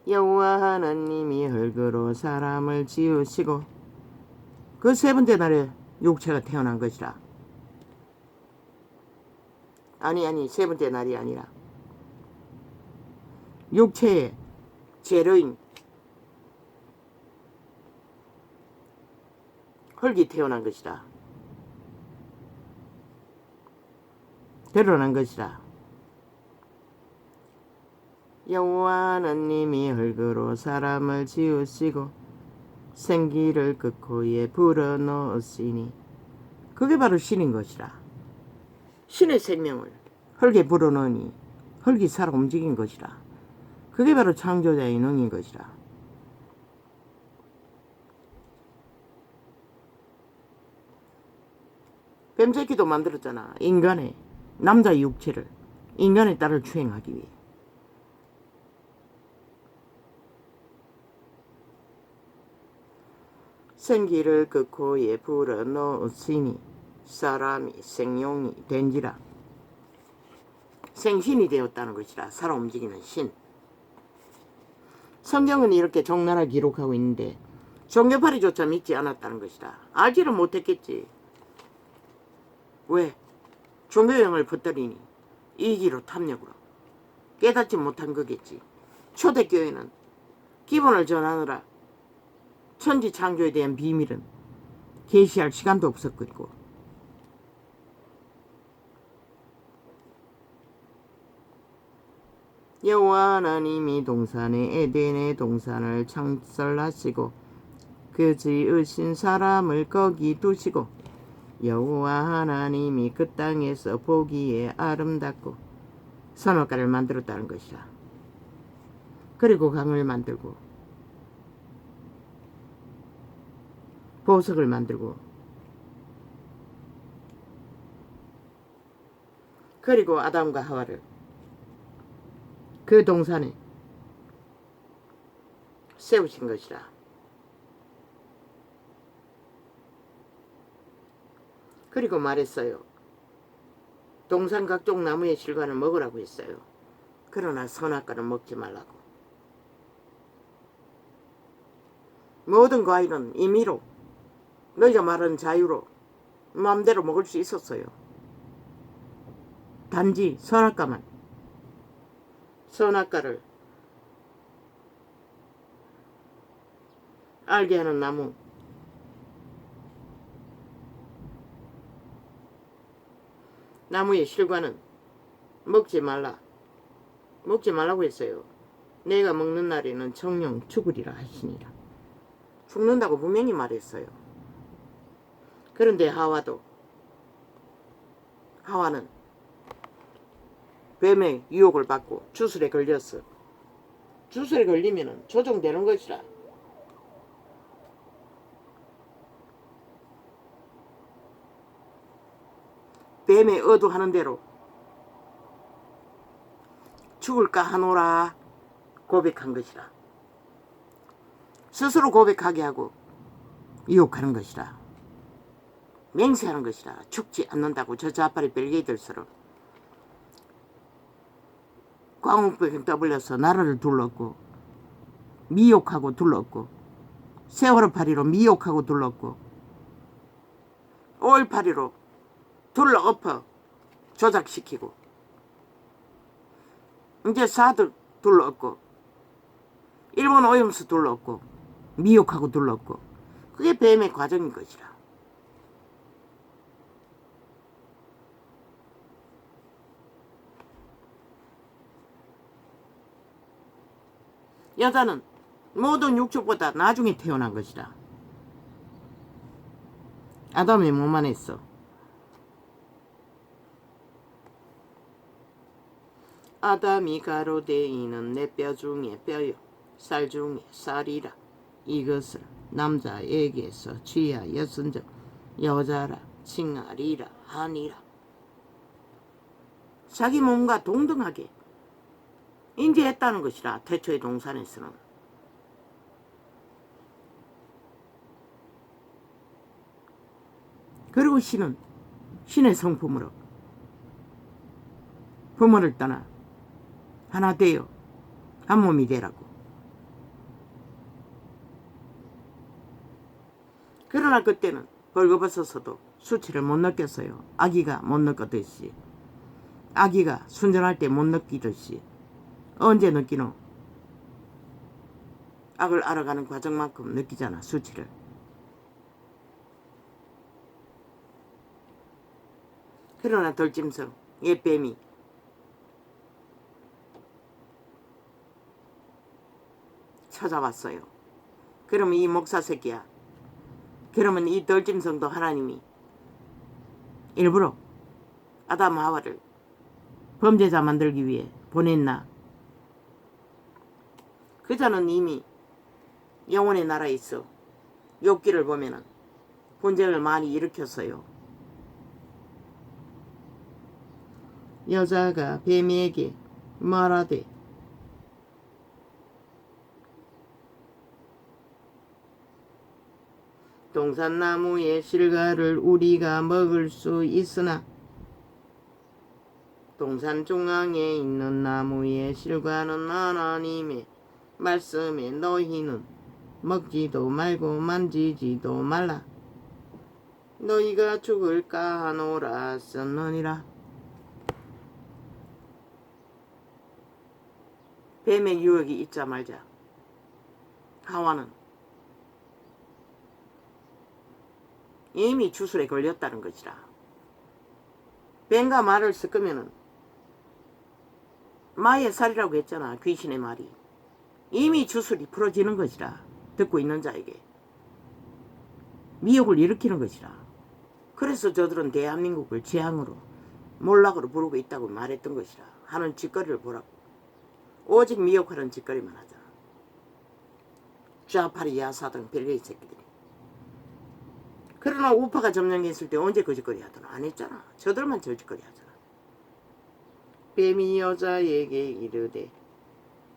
여호와 하나님이 흙으로 사람을 지으시고 그 세 번째 날에 육체가 태어난 것이라. 아니 세 번째 날이 아니라 육체의 재료인 흙이 태어난 것이라. 드러난 것이라. 여호와 하나님이 흙으로 사람을 지으시고 생기를 그 코에 불어넣으시니 그게 바로 신인 것이라. 신의 생명을 흙에 불어넣으니 흙이 살아 움직인 것이라. 그게 바로 창조자의 능인 것이라. 뱀새끼도 만들었잖아. 인간의 남자의 육체를 인간의 딸을 추행하기 위해. 생기를 그 코에 불어넣으시니 사람이 생용이 된지라. 생신이 되었다는 것이라. 살아 움직이는 신. 성경은 이렇게 적나라하게 기록하고 있는데 종교파리조차 믿지 않았다는 것이라. 알지를 못했겠지. 왜? 종교형을 퍼뜨리니 이기로 탐욕으로 깨닫지 못한 거겠지. 초대교회는 기본을 전하느라 천지 창조에 대한 비밀은 계시할 시간도 없었고 여호와 하나님이 동산의 에덴의 동산을 창설하시고 그 지으신 사람을 거기 두시고 여호와 하나님이 그 땅에서 보기에 아름답고 선악과를 만들었다는 것이라. 그리고 강을 만들고 보석을 만들고 그리고 아담과 하와를 그 동산에 세우신 것이라. 그리고 말했어요. 동산 각종 나무의 실과를 먹으라고 했어요. 그러나 선악과는 먹지 말라고. 모든 과일은 임의로 너희가 말하는 자유로 마음대로 먹을 수 있었어요. 단지 선악과만. 선악과를 알게 하는 나무. 나무의 실과는 먹지 말라. 먹지 말라고 했어요. 내가 먹는 날에는 정령 죽으리라 하시니라. 죽는다고 분명히 말했어요. 그런데 하와는 뱀의 유혹을 받고 주술에 걸렸어. 주술에 걸리면 조종되는 것이라. 뱀의 어두하는 대로 죽을까 하노라 고백한 것이라. 스스로 고백하게 하고 유혹하는 것이라. 맹세하는 것이라. 죽지 않는다고 저 자파리 벨게이들처럼 광우병 떠벌려서 나라를 둘렀고 미혹하고 둘렀고 세월호 파리로 미혹하고 둘렀고 5월 파리로 둘러엎어 조작시키고 이제 사드 둘러엎고 일본 오염수 둘러엎고 미혹하고 둘렀고 그게 뱀의 과정인 것이라. 여자는 모든 육축보다 나중에 태어난 것이라. 아담이 뭐만 했어? 아담이 가로되 이는 내 뼈 중에 뼈요 살 중에 살이라. 이것을 남자에게서 취하였은즉 여자라 칭하리라 하니라. 자기 몸과 동등하게 인지했다는 것이라. 태초의 동산에서는. 그리고 신은 신의 성품으로 부모를 떠나 하나 되어 한 몸이 되라고. 그러나 그때는 벌거벗어서도 수치를 못 느꼈어요. 아기가 못 느꼈듯이. 아기가 순전할 때 못 느끼듯이. 언제 느끼노? 악을 알아가는 과정만큼 느끼잖아, 수치를. 그러나 덜짐승, 옛뱀이 찾아왔어요. 그러면 이 목사 새끼야. 그러면 이 덜짐승도 하나님이 일부러 아담 하와를 범죄자 만들기 위해 보냈나? 그자는 이미 영혼의 나라에 있어. 욥기를 보면은 분쟁을 많이 일으켰어요. 여자가 뱀에게 말하되 동산나무의 실과를 우리가 먹을 수 있으나 동산 중앙에 있는 나무의 실과는 하나님의 말씀에 너희는 먹지도 말고 만지지도 말라. 너희가 죽을까 하노라 썼느니라. 뱀의 유혹이 있자 말자 하와는 이미 주술에 걸렸다는 것이라. 뱀과 말을 섞으면은 마의 살이라고 했잖아. 귀신의 말이. 이미 주술이 풀어지는 것이라. 듣고 있는 자에게 미혹을 일으키는 것이라. 그래서 저들은 대한민국을 재앙으로 몰락으로 부르고 있다고 말했던 것이라. 하는 짓거리를 보라고. 오직 미혹하는 짓거리만 하잖아. 좌파리 야사등 별개의 새끼들이. 그러나 우파가 점령했을 때 언제 그 짓거리 하더나? 안 했잖아. 저들만 저 짓거리 하잖아. 뱀이 여자에게 이르되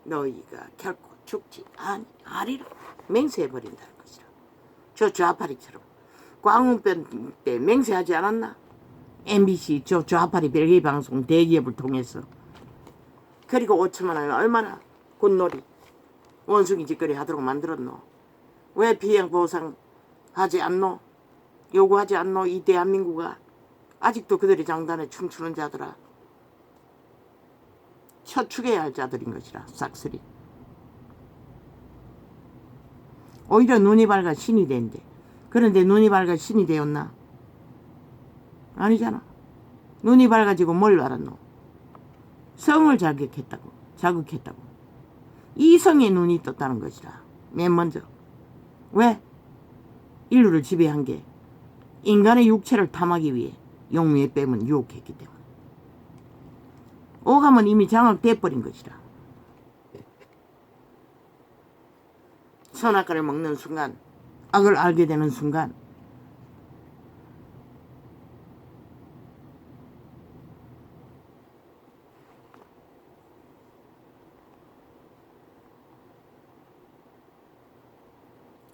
너희가 결코 죽지 아니하리라. 맹세해버린다는 것이라. 저 좌파리처럼 광운병 때 맹세하지 않았나? MBC 저 좌파리 별개의 방송 대기업을 통해서. 그리고 5천만 원을 얼마나 굿놀이 원숭이 짓거리 하도록 만들었노? 왜 비행 보상 하지 않노? 요구하지 않노? 이 대한민국아. 아직도 그들이 장단에 춤추는 자들아. 쳐죽여야 할 자들인 것이라. 싹쓸이. 오히려 눈이 밝아 신이 된대. 그런데 눈이 밝아 신이 되었나? 아니잖아. 눈이 밝아지고 뭘 알았노? 성을 자극했다고. 이 성에 눈이 떴다는 것이라. 맨 먼저. 왜? 인류를 지배한 게 인간의 육체를 탐하기 위해 용미의 뱀은 유혹했기 때문에. 오감은 이미 장악돼버린 것이라. 선악과를 먹는 순간, 악을 알게 되는 순간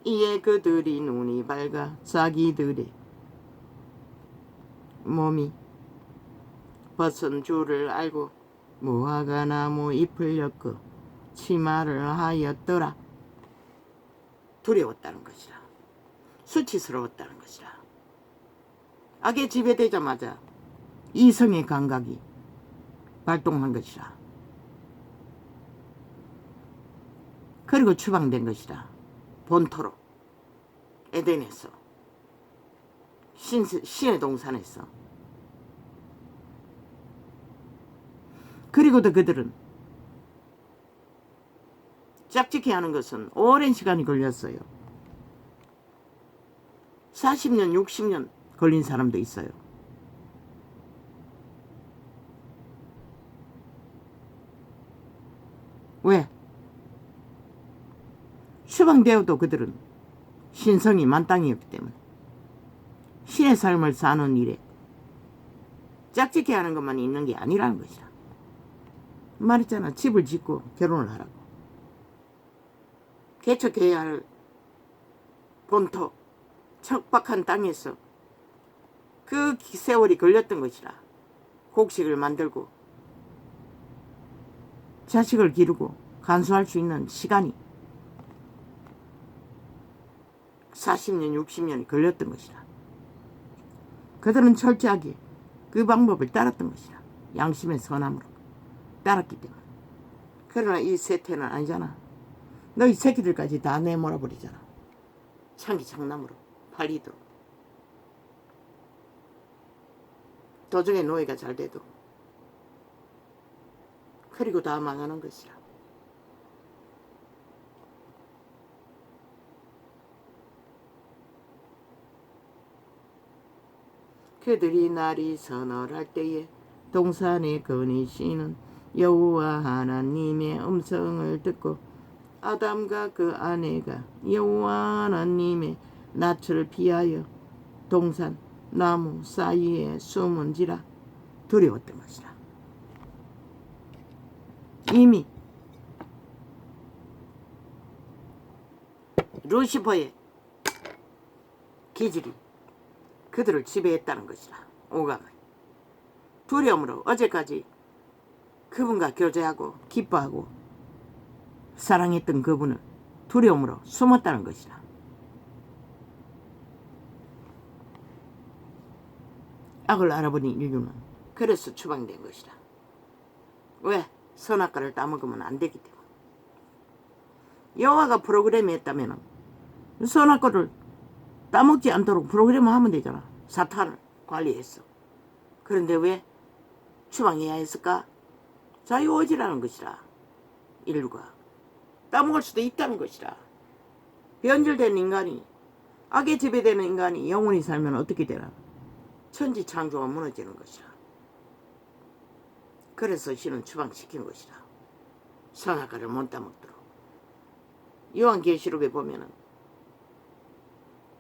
이에 그들이 눈이 밝아 자기들의 몸이 벗은 줄을 알고 무화과 나무 잎을 엮어 치마를 하였더라. 두려웠다는 것이라. 수치스러웠다는 것이라. 악에 지배되자마자 이성의 감각이 발동한 것이라. 그리고 추방된 것이라. 본토로 에덴에서 신의 동산에서. 그리고도 그들은 짝짓기 하는 것은 오랜 시간이 걸렸어요. 40년 60년 걸린 사람도 있어요. 왜? 추방되어도 그들은 신성이 만땅이었기 때문에 신의 삶을 사는 일에 짝짓기 하는 것만 있는 게 아니라는 것이라. 말했잖아. 집을 짓고 결혼을 하라고. 개척해야 할 본토 척박한 땅에서 그 세월이 걸렸던 것이라. 곡식을 만들고 자식을 기르고 간수할 수 있는 시간이 40년 60년이 걸렸던 것이라. 그들은 철저하게 그 방법을 따랐던 것이라. 양심의 선함으로 따랐기 때문에. 그러나 이 세태는 아니잖아. 너희 새끼들까지 다 내몰아버리잖아. 창기 장남으로 팔리도록. 도중에 노예가 잘 돼도. 그리고 다 망하는 것이라. 그들이 날이 서늘할 때에 동산에 거니시는 여호와 하나님의 음성을 듣고 아담과 그 아내가 여호와 하나님의 낯을 피하여 동산 나무 사이에 숨은지라. 두려웠던 것이라. 이미 루시퍼의 기질이 그들을 지배했다는 것이라. 오감을. 두려움으로 어제까지 그분과 교제하고 기뻐하고 사랑했던 그분은 두려움으로 숨었다는 것이라. 악을 알아보니 인류는 그래서 추방된 것이라. 왜? 선악과를 따먹으면 안 되기 때문에. 여호와가 프로그램에 했다면 선악과를 따먹지 않도록 프로그램을 하면 되잖아. 사탄을 관리했어. 그런데 왜 추방해야 했을까? 자유의지라는 것이라. 인류가 따먹을 수도 있다는 것이라. 변질된 인간이, 악에 지배되는 인간이 영원히 살면 어떻게 되나? 천지 창조가 무너지는 것이라. 그래서 신은 추방시킨 것이라. 선악과를 못 따먹도록. 요한계시록에 보면은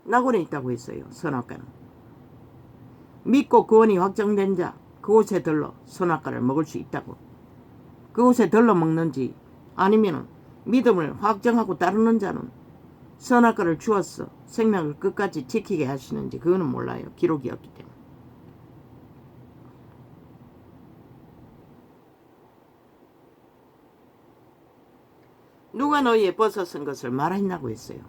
낙원에 있다고 했어요. 선악과는. 믿고 구원이 확정된 자 그곳에 들러 선악과를 먹을 수 있다고. 그곳에 들러 먹는지 아니면은 믿음을 확정하고 따르는 자는 선악과를 주어서 생명을 끝까지 지키게 하시는지 그거는 몰라요. 기록이 없기 때문에. 누가 너희의 벗어선 것을 말했냐고 했어요.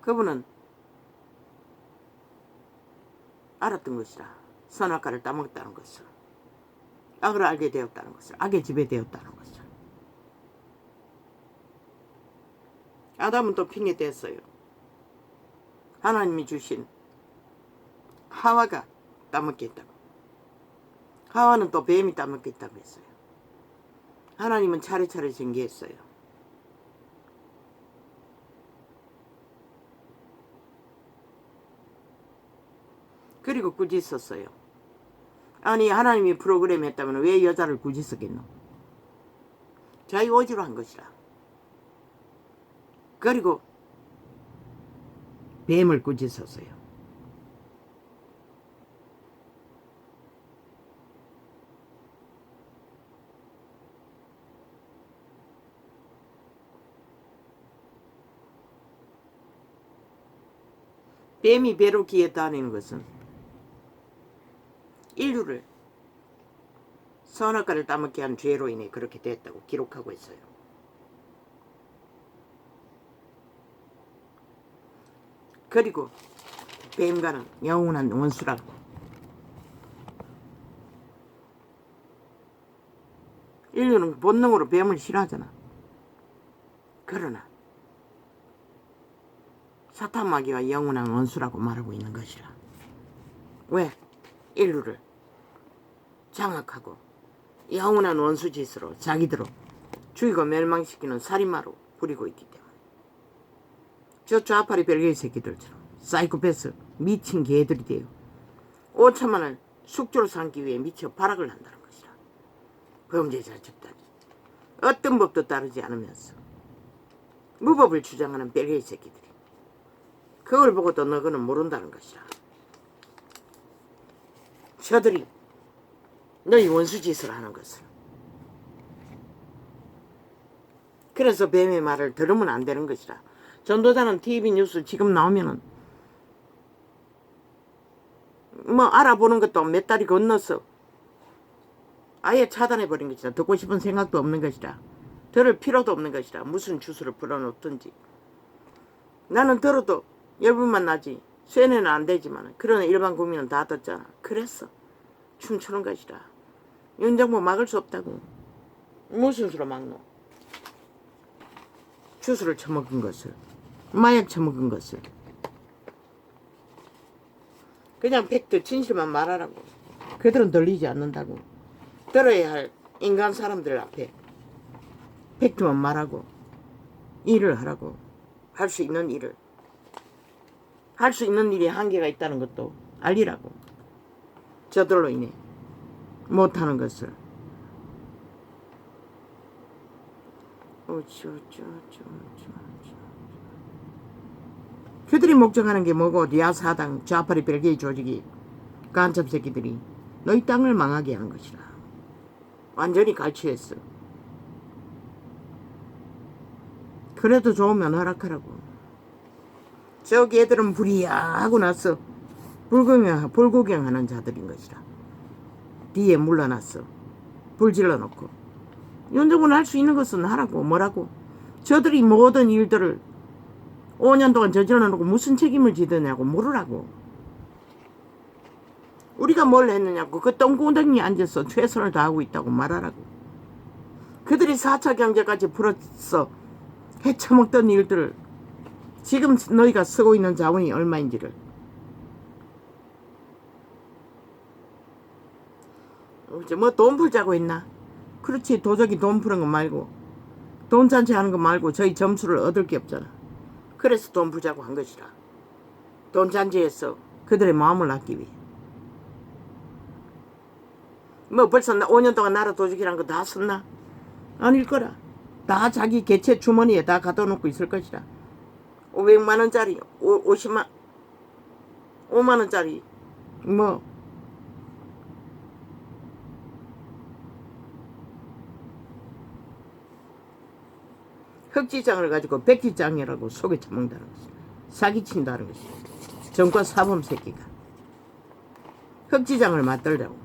그분은 알았던 것이라. 선악과를 따먹었다는 것을. 악을 알게 되었다는 것을. 악에 지배되었다는 것을. 아담은 또 핑계 댔어요. 하나님이 주신 하와가 따먹겠다고. 하와는 또 뱀이 따먹겠다고 했어요. 하나님은 차례차례 징계했어요. 그리고 굳이 썼어요. 아니 하나님이 프로그램 했다면 왜 여자를 굳이 쓰겠노? 자유의지로 한 것이라. 그리고 뱀을 굳이 썼어요. 뱀이 배로 기어다니는 것은 인류를 선악과를 따먹게 한 죄로 인해 그렇게 됐다고 기록하고 있어요. 그리고 뱀과는 영원한 원수라고. 인류는 본능으로 뱀을 싫어하잖아. 그러나 사탄 마귀와 영원한 원수라고 말하고 있는 것이라. 왜? 인류를 장악하고 영원한 원수 짓으로 자기들로 죽이고 멸망시키는 살인마로 부리고 있기 때문에. 저 좌파리 별개의 새끼들처럼 사이코패스 미친 개들이 되어 5천만을 숙주로 삼기 위해 미쳐 발악을 한다는 것이라. 범죄자 집단이 어떤 법도 따르지 않으면서 무법을 주장하는 별개의 새끼들이 그걸 보고도 너희는 모른다는 것이라. 저들이 너희 원수짓을 하는 것을. 그래서 뱀의 말을 들으면 안 되는 것이라. 전도자는 TV 뉴스 지금 나오면은 뭐 알아보는 것도 몇 달이 건너서 아예 차단해버린 것이라. 듣고 싶은 생각도 없는 것이라. 들을 필요도 없는 것이라. 무슨 주스를 불어넣든지. 나는 들어도 열불만 나지 쇠뇌는 안 되지만 그러나 일반 국민은 다 듣잖아. 그랬어. 춤추는 것이라. 윤정부 막을 수 없다고. 무슨 수로 막노? 주스를 처먹은 것을, 마약 처먹은 것을. 그냥 팩트 진실만 말하라고. 그들은 들리지 않는다고. 들어야 할 인간 사람들 앞에 팩트만 말하고 일을 하라고. 할 수 있는 일을. 할 수 있는 일이 한계가 있다는 것도 알리라고. 저들로 인해 못하는 것을. 그들이 목적하는 게 뭐고, 리아사당 좌파리 별개의 조직이 간첩 새끼들이 너희 땅을 망하게 하는 것이라. 완전히 갈취했어. 그래도 좋으면 허락하라고. 저기 애들은 불이야 하고 나서 불구경하는 자들인 것이라. 뒤에 물러났어. 불 질러놓고. 윤정은 할 수 있는 것은 하라고. 뭐라고? 저들이 모든 일들을 5년 동안 저질러놓고 무슨 책임을 지더냐고 물으라고. 우리가 뭘 했느냐고. 그 똥구덩이에 앉아서 최선을 다하고 있다고 말하라고. 그들이 4차 경제까지 풀어서 헤쳐먹던 일들을 지금 너희가 쓰고 있는 자원이 얼마인지를. 뭐 돈 풀자고 했나? 그렇지. 도적이 돈 푸는 거 말고, 돈 잔치 하는 거 말고 저희 점수를 얻을 게 없잖아. 그래서 돈 풀자고 한 것이라. 돈 잔치해서 그들의 마음을 낚기 위해. 뭐 벌써 5년 동안 나라 도적이란 거 다 썼나? 아닐 거라. 다 자기 개체 주머니에 다 갖다 놓고 있을 것이라. 500만원짜리 5만원짜리 뭐 흑지장을 가지고 백지장이라고 속에 처먹는다는 것이. 사기친다는 것이. 정과 사범 새끼가 흑지장을 맞들자고.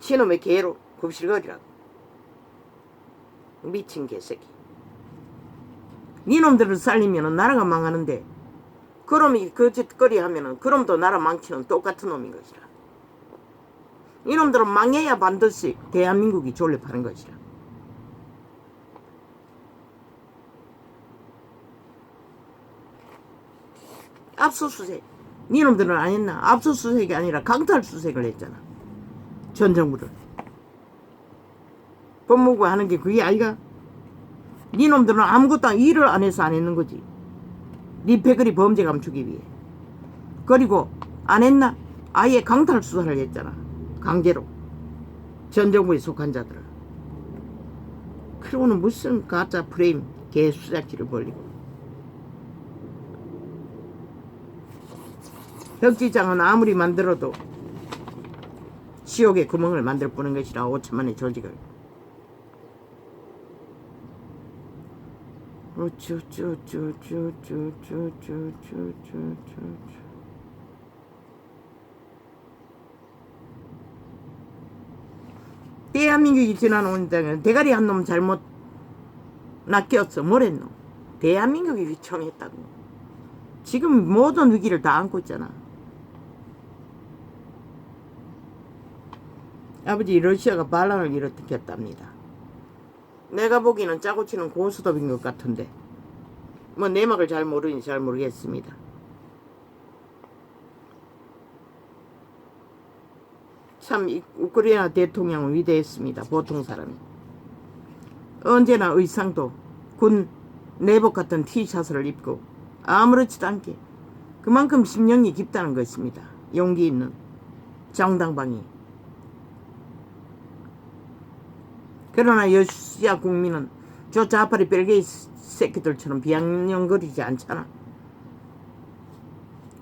신놈의 개로 굽실거리라고. 미친 개새끼. 니놈들을 살리면 나라가 망하는데, 그놈이 그 짓거리 하면은 그놈도 나라 망치는 똑같은 놈인 것이라. 이놈들은 망해야 반드시 대한민국이 존립하는 것이라. 압수수색. 니놈들은 안 했나? 압수수색이 아니라 강탈수색을 했잖아. 전 정부를. 법무부가 하는 게 그게 아이가? 니놈들은 아무것도 일을 안 해서 안 했는 거지. 니 패거리 범죄 감추기 위해. 그리고 안 했나? 아예 강탈수사를 했잖아. 강제로. 전 정부에 속한 자들을. 그러고는 무슨 가짜 프레임 개수작질을 벌리고. 혁지장은 아무리 만들어도 지옥의 구멍을 만들 뿌는 것이라. 5천만의 조직을. 대한민국이 지나온 데는 대가리 한 놈 잘못 낚였어. 뭐랬노? 대한민국이 위청했다고. 지금 모든 위기를 다 안고 있잖아. 아버지 러시아가 반란을 일으켰답니다. 내가 보기에는 짜고 치는 고스톱인 것 같은데 뭐 내막을 잘 모르니 잘 모르겠습니다. 참 우크라이나 대통령은 위대했습니다. 보통 사람이. 언제나 의상도 군 내복 같은 티셔츠를 입고 아무렇지도 않게 그만큼 심령이 깊다는 것입니다. 용기 있는 정당방위. 그러나 러시아 국민은 저 자파리 벨게이 새끼들처럼 비아냥거리지 않잖아.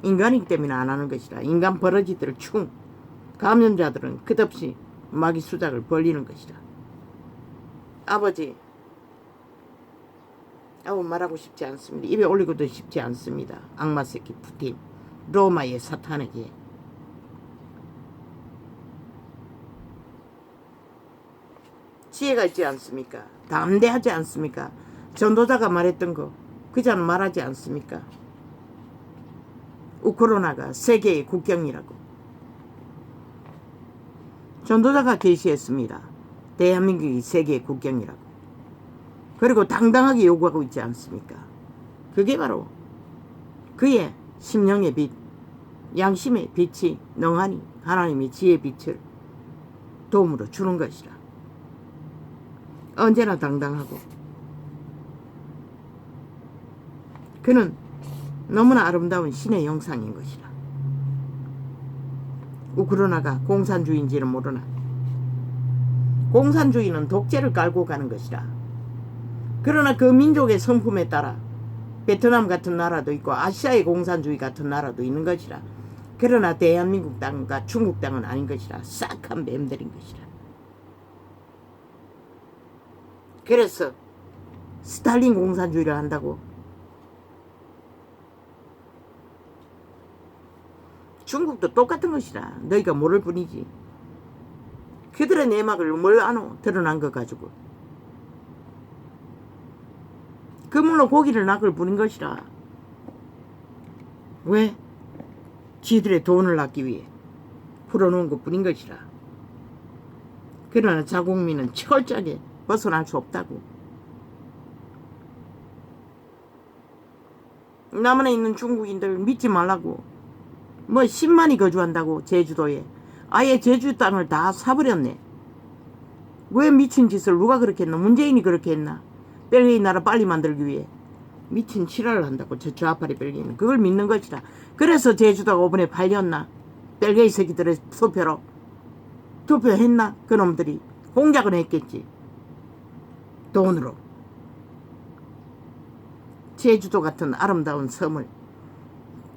인간이기 때문에 안 하는 것이라. 인간 버러지들을 충 감염자들은 끝없이 마귀 수작을 벌리는 것이라. 아버지, 말하고 싶지 않습니다. 입에 올리고도 싶지 않습니다. 악마 새끼 푸틴, 로마의 사탄에게. 지혜가 있지 않습니까? 담대하지 않습니까? 전도자가 말했던 거 그자는 말하지 않습니까? 우크라이나가 세계의 국경이라고. 전도자가 계시했습니다. 대한민국이 세계의 국경이라고. 그리고 당당하게 요구하고 있지 않습니까? 그게 바로 그의 심령의 빛, 양심의 빛이 능하니 하나님의 지혜의 빛을 도움으로 주는 것이라. 언제나 당당하고 그는 너무나 아름다운 신의 형상인 것이라. 우크라이나가 공산주의인지는 모르나 공산주의는 독재를 깔고 가는 것이라. 그러나 그 민족의 성품에 따라 베트남 같은 나라도 있고 아시아의 공산주의 같은 나라도 있는 것이라. 그러나 대한민국 땅과 중국 땅은 아닌 것이라. 싹한 뱀들인 것이라. 그래서 스탈린 공산주의를 한다고. 중국도 똑같은 것이라. 너희가 모를 뿐이지. 그들의 내막을 뭘 아노? 드러난 것 가지고. 그물로 고기를 낚을 뿐인 것이라. 왜? 지들의 돈을 낳기 위해 풀어놓은 것 뿐인 것이라. 그러나 자국민은 철저하게 벗어날 수 없다고. 남한에 있는 중국인들 믿지 말라고. 뭐 10만이 거주한다고 제주도에. 아예 제주 땅을 다 사버렸네. 왜 미친 짓을 누가 그렇게 했나? 문재인이 그렇게 했나? 벨기에 나라 빨리 만들기 위해 미친 칠화를 한다고. 저 좌파리 벨기에는 그걸 믿는 것이라. 그래서 제주도가 5분에 팔렸나? 벨기에 새끼들의 투표로. 투표했나? 그놈들이 공작은 했겠지. 돈으로. 제주도 같은 아름다운 섬을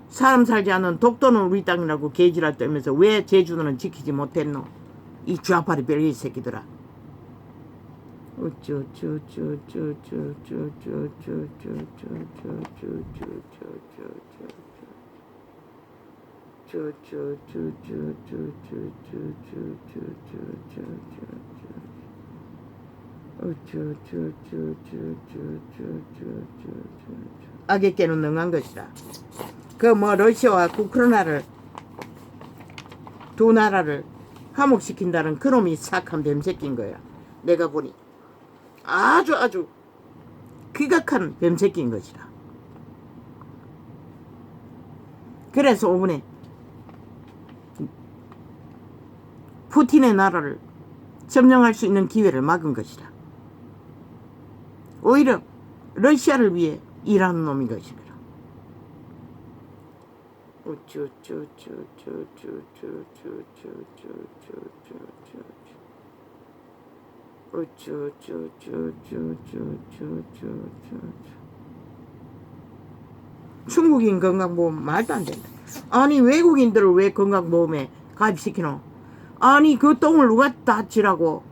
사람 살지 않는 독도는 우리 땅이라고 개지랄 떨면서 왜 제주도는 지키지 못했노? 이 좌파리 벨기에 새끼들아. 악에게는 능한 것이다. 그 뭐 러시아와 우크라이나를 두 나라를 화목시킨다는 그놈이 사악한 뱀새끼인 거야. 내가 보니 아주 귀각한 뱀새끼인 것이라. 그래서 5분에 푸틴의 나라를 점령할 수 있는 기회를 막은 것이라. 오히려 러시아를 위해 일하는 놈인 것이라. 중국인 건강보험 말도 안 된다. 아니 외국인들을 왜 건강보험에 가입시키노? 아니 그 똥을 누가 다 치라고?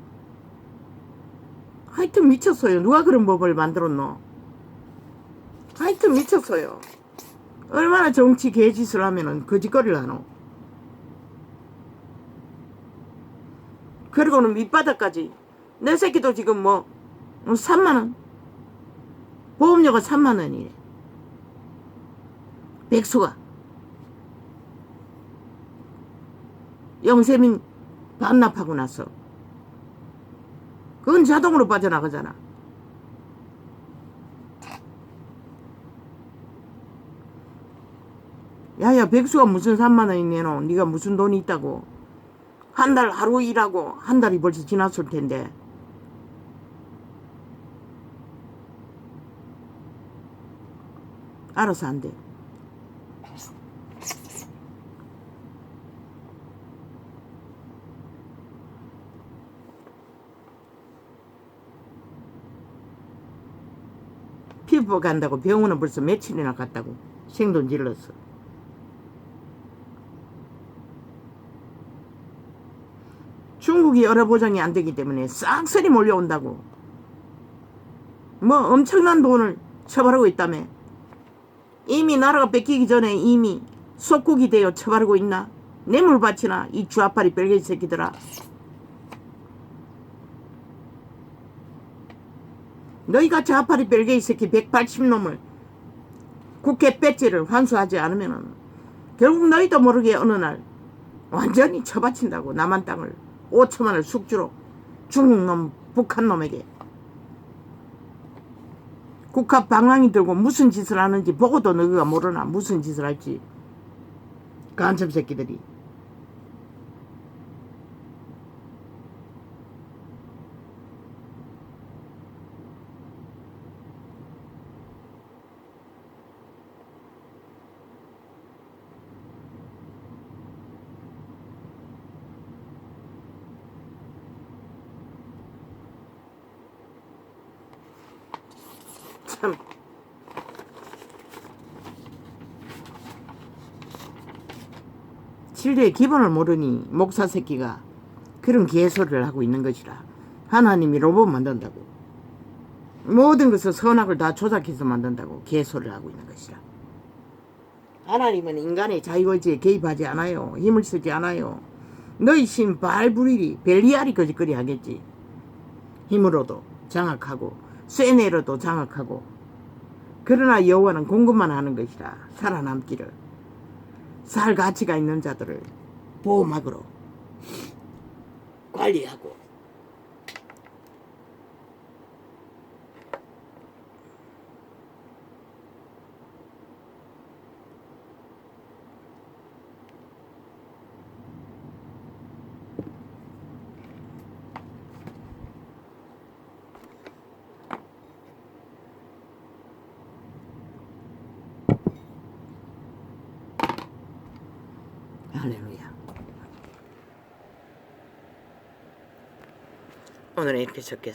하여튼 미쳤어요. 누가 그런 법을 만들었노? 하여튼 미쳤어요. 얼마나 정치 개짓을 하면은 거짓거리를 하노. 그리고는 밑바닥까지 내 새끼도 지금 뭐 3만원 보험료가 3만원이래. 백수가 영세민 반납하고 나서 그건 자동으로 빠져나가잖아. 야야 백수가 무슨 3만원이 내노. 네가 무슨 돈이 있다고. 한 달 하루 일하고 한 달이 벌써 지났을 텐데. 알아서 안 돼. 피부 간다고 병원은 벌써 며칠이나 갔다고 생돈 질렀어. 중국이 여러 보장이 안 되기 때문에 싹쓸이 몰려온다고. 뭐 엄청난 돈을 처벌하고 있다며. 이미 나라가 뺏기기 전에 이미 속국이 되어 처벌하고 있나? 뇌물바치나 이 주아파리 벨개 새끼들아. 너희가 좌파리 벨개이 새끼 180놈을 국회 배지를 환수하지 않으면 결국 너희도 모르게 어느 날 완전히 처바친다고. 남한 땅을 5천만을 숙주로 중국놈 북한놈에게. 국가 방황이 들고 무슨 짓을 하는지 보고도 너희가 모르나. 무슨 짓을 할지. 간첩 새끼들이. 참 진리의 기본을 모르니 목사 새끼가 그런 개소리를 하고 있는 것이라. 하나님이 로봇 만든다고. 모든 것을 선악을 다 조작해서 만든다고 개소리를 하고 있는 것이라. 하나님은 인간의 자유의지에 개입하지 않아요. 힘을 쓰지 않아요. 너희 신 발부리리 벨리알이 거짓거리 하겠지. 힘으로도 장악하고 쇠뇌로도 장악하고. 그러나 여호와는 공급만 하는 것이라. 살아남기를. 살 가치가 있는 자들을 보호막으로 관리하고. 할렐루야. 오늘은 이렇게 적겠어.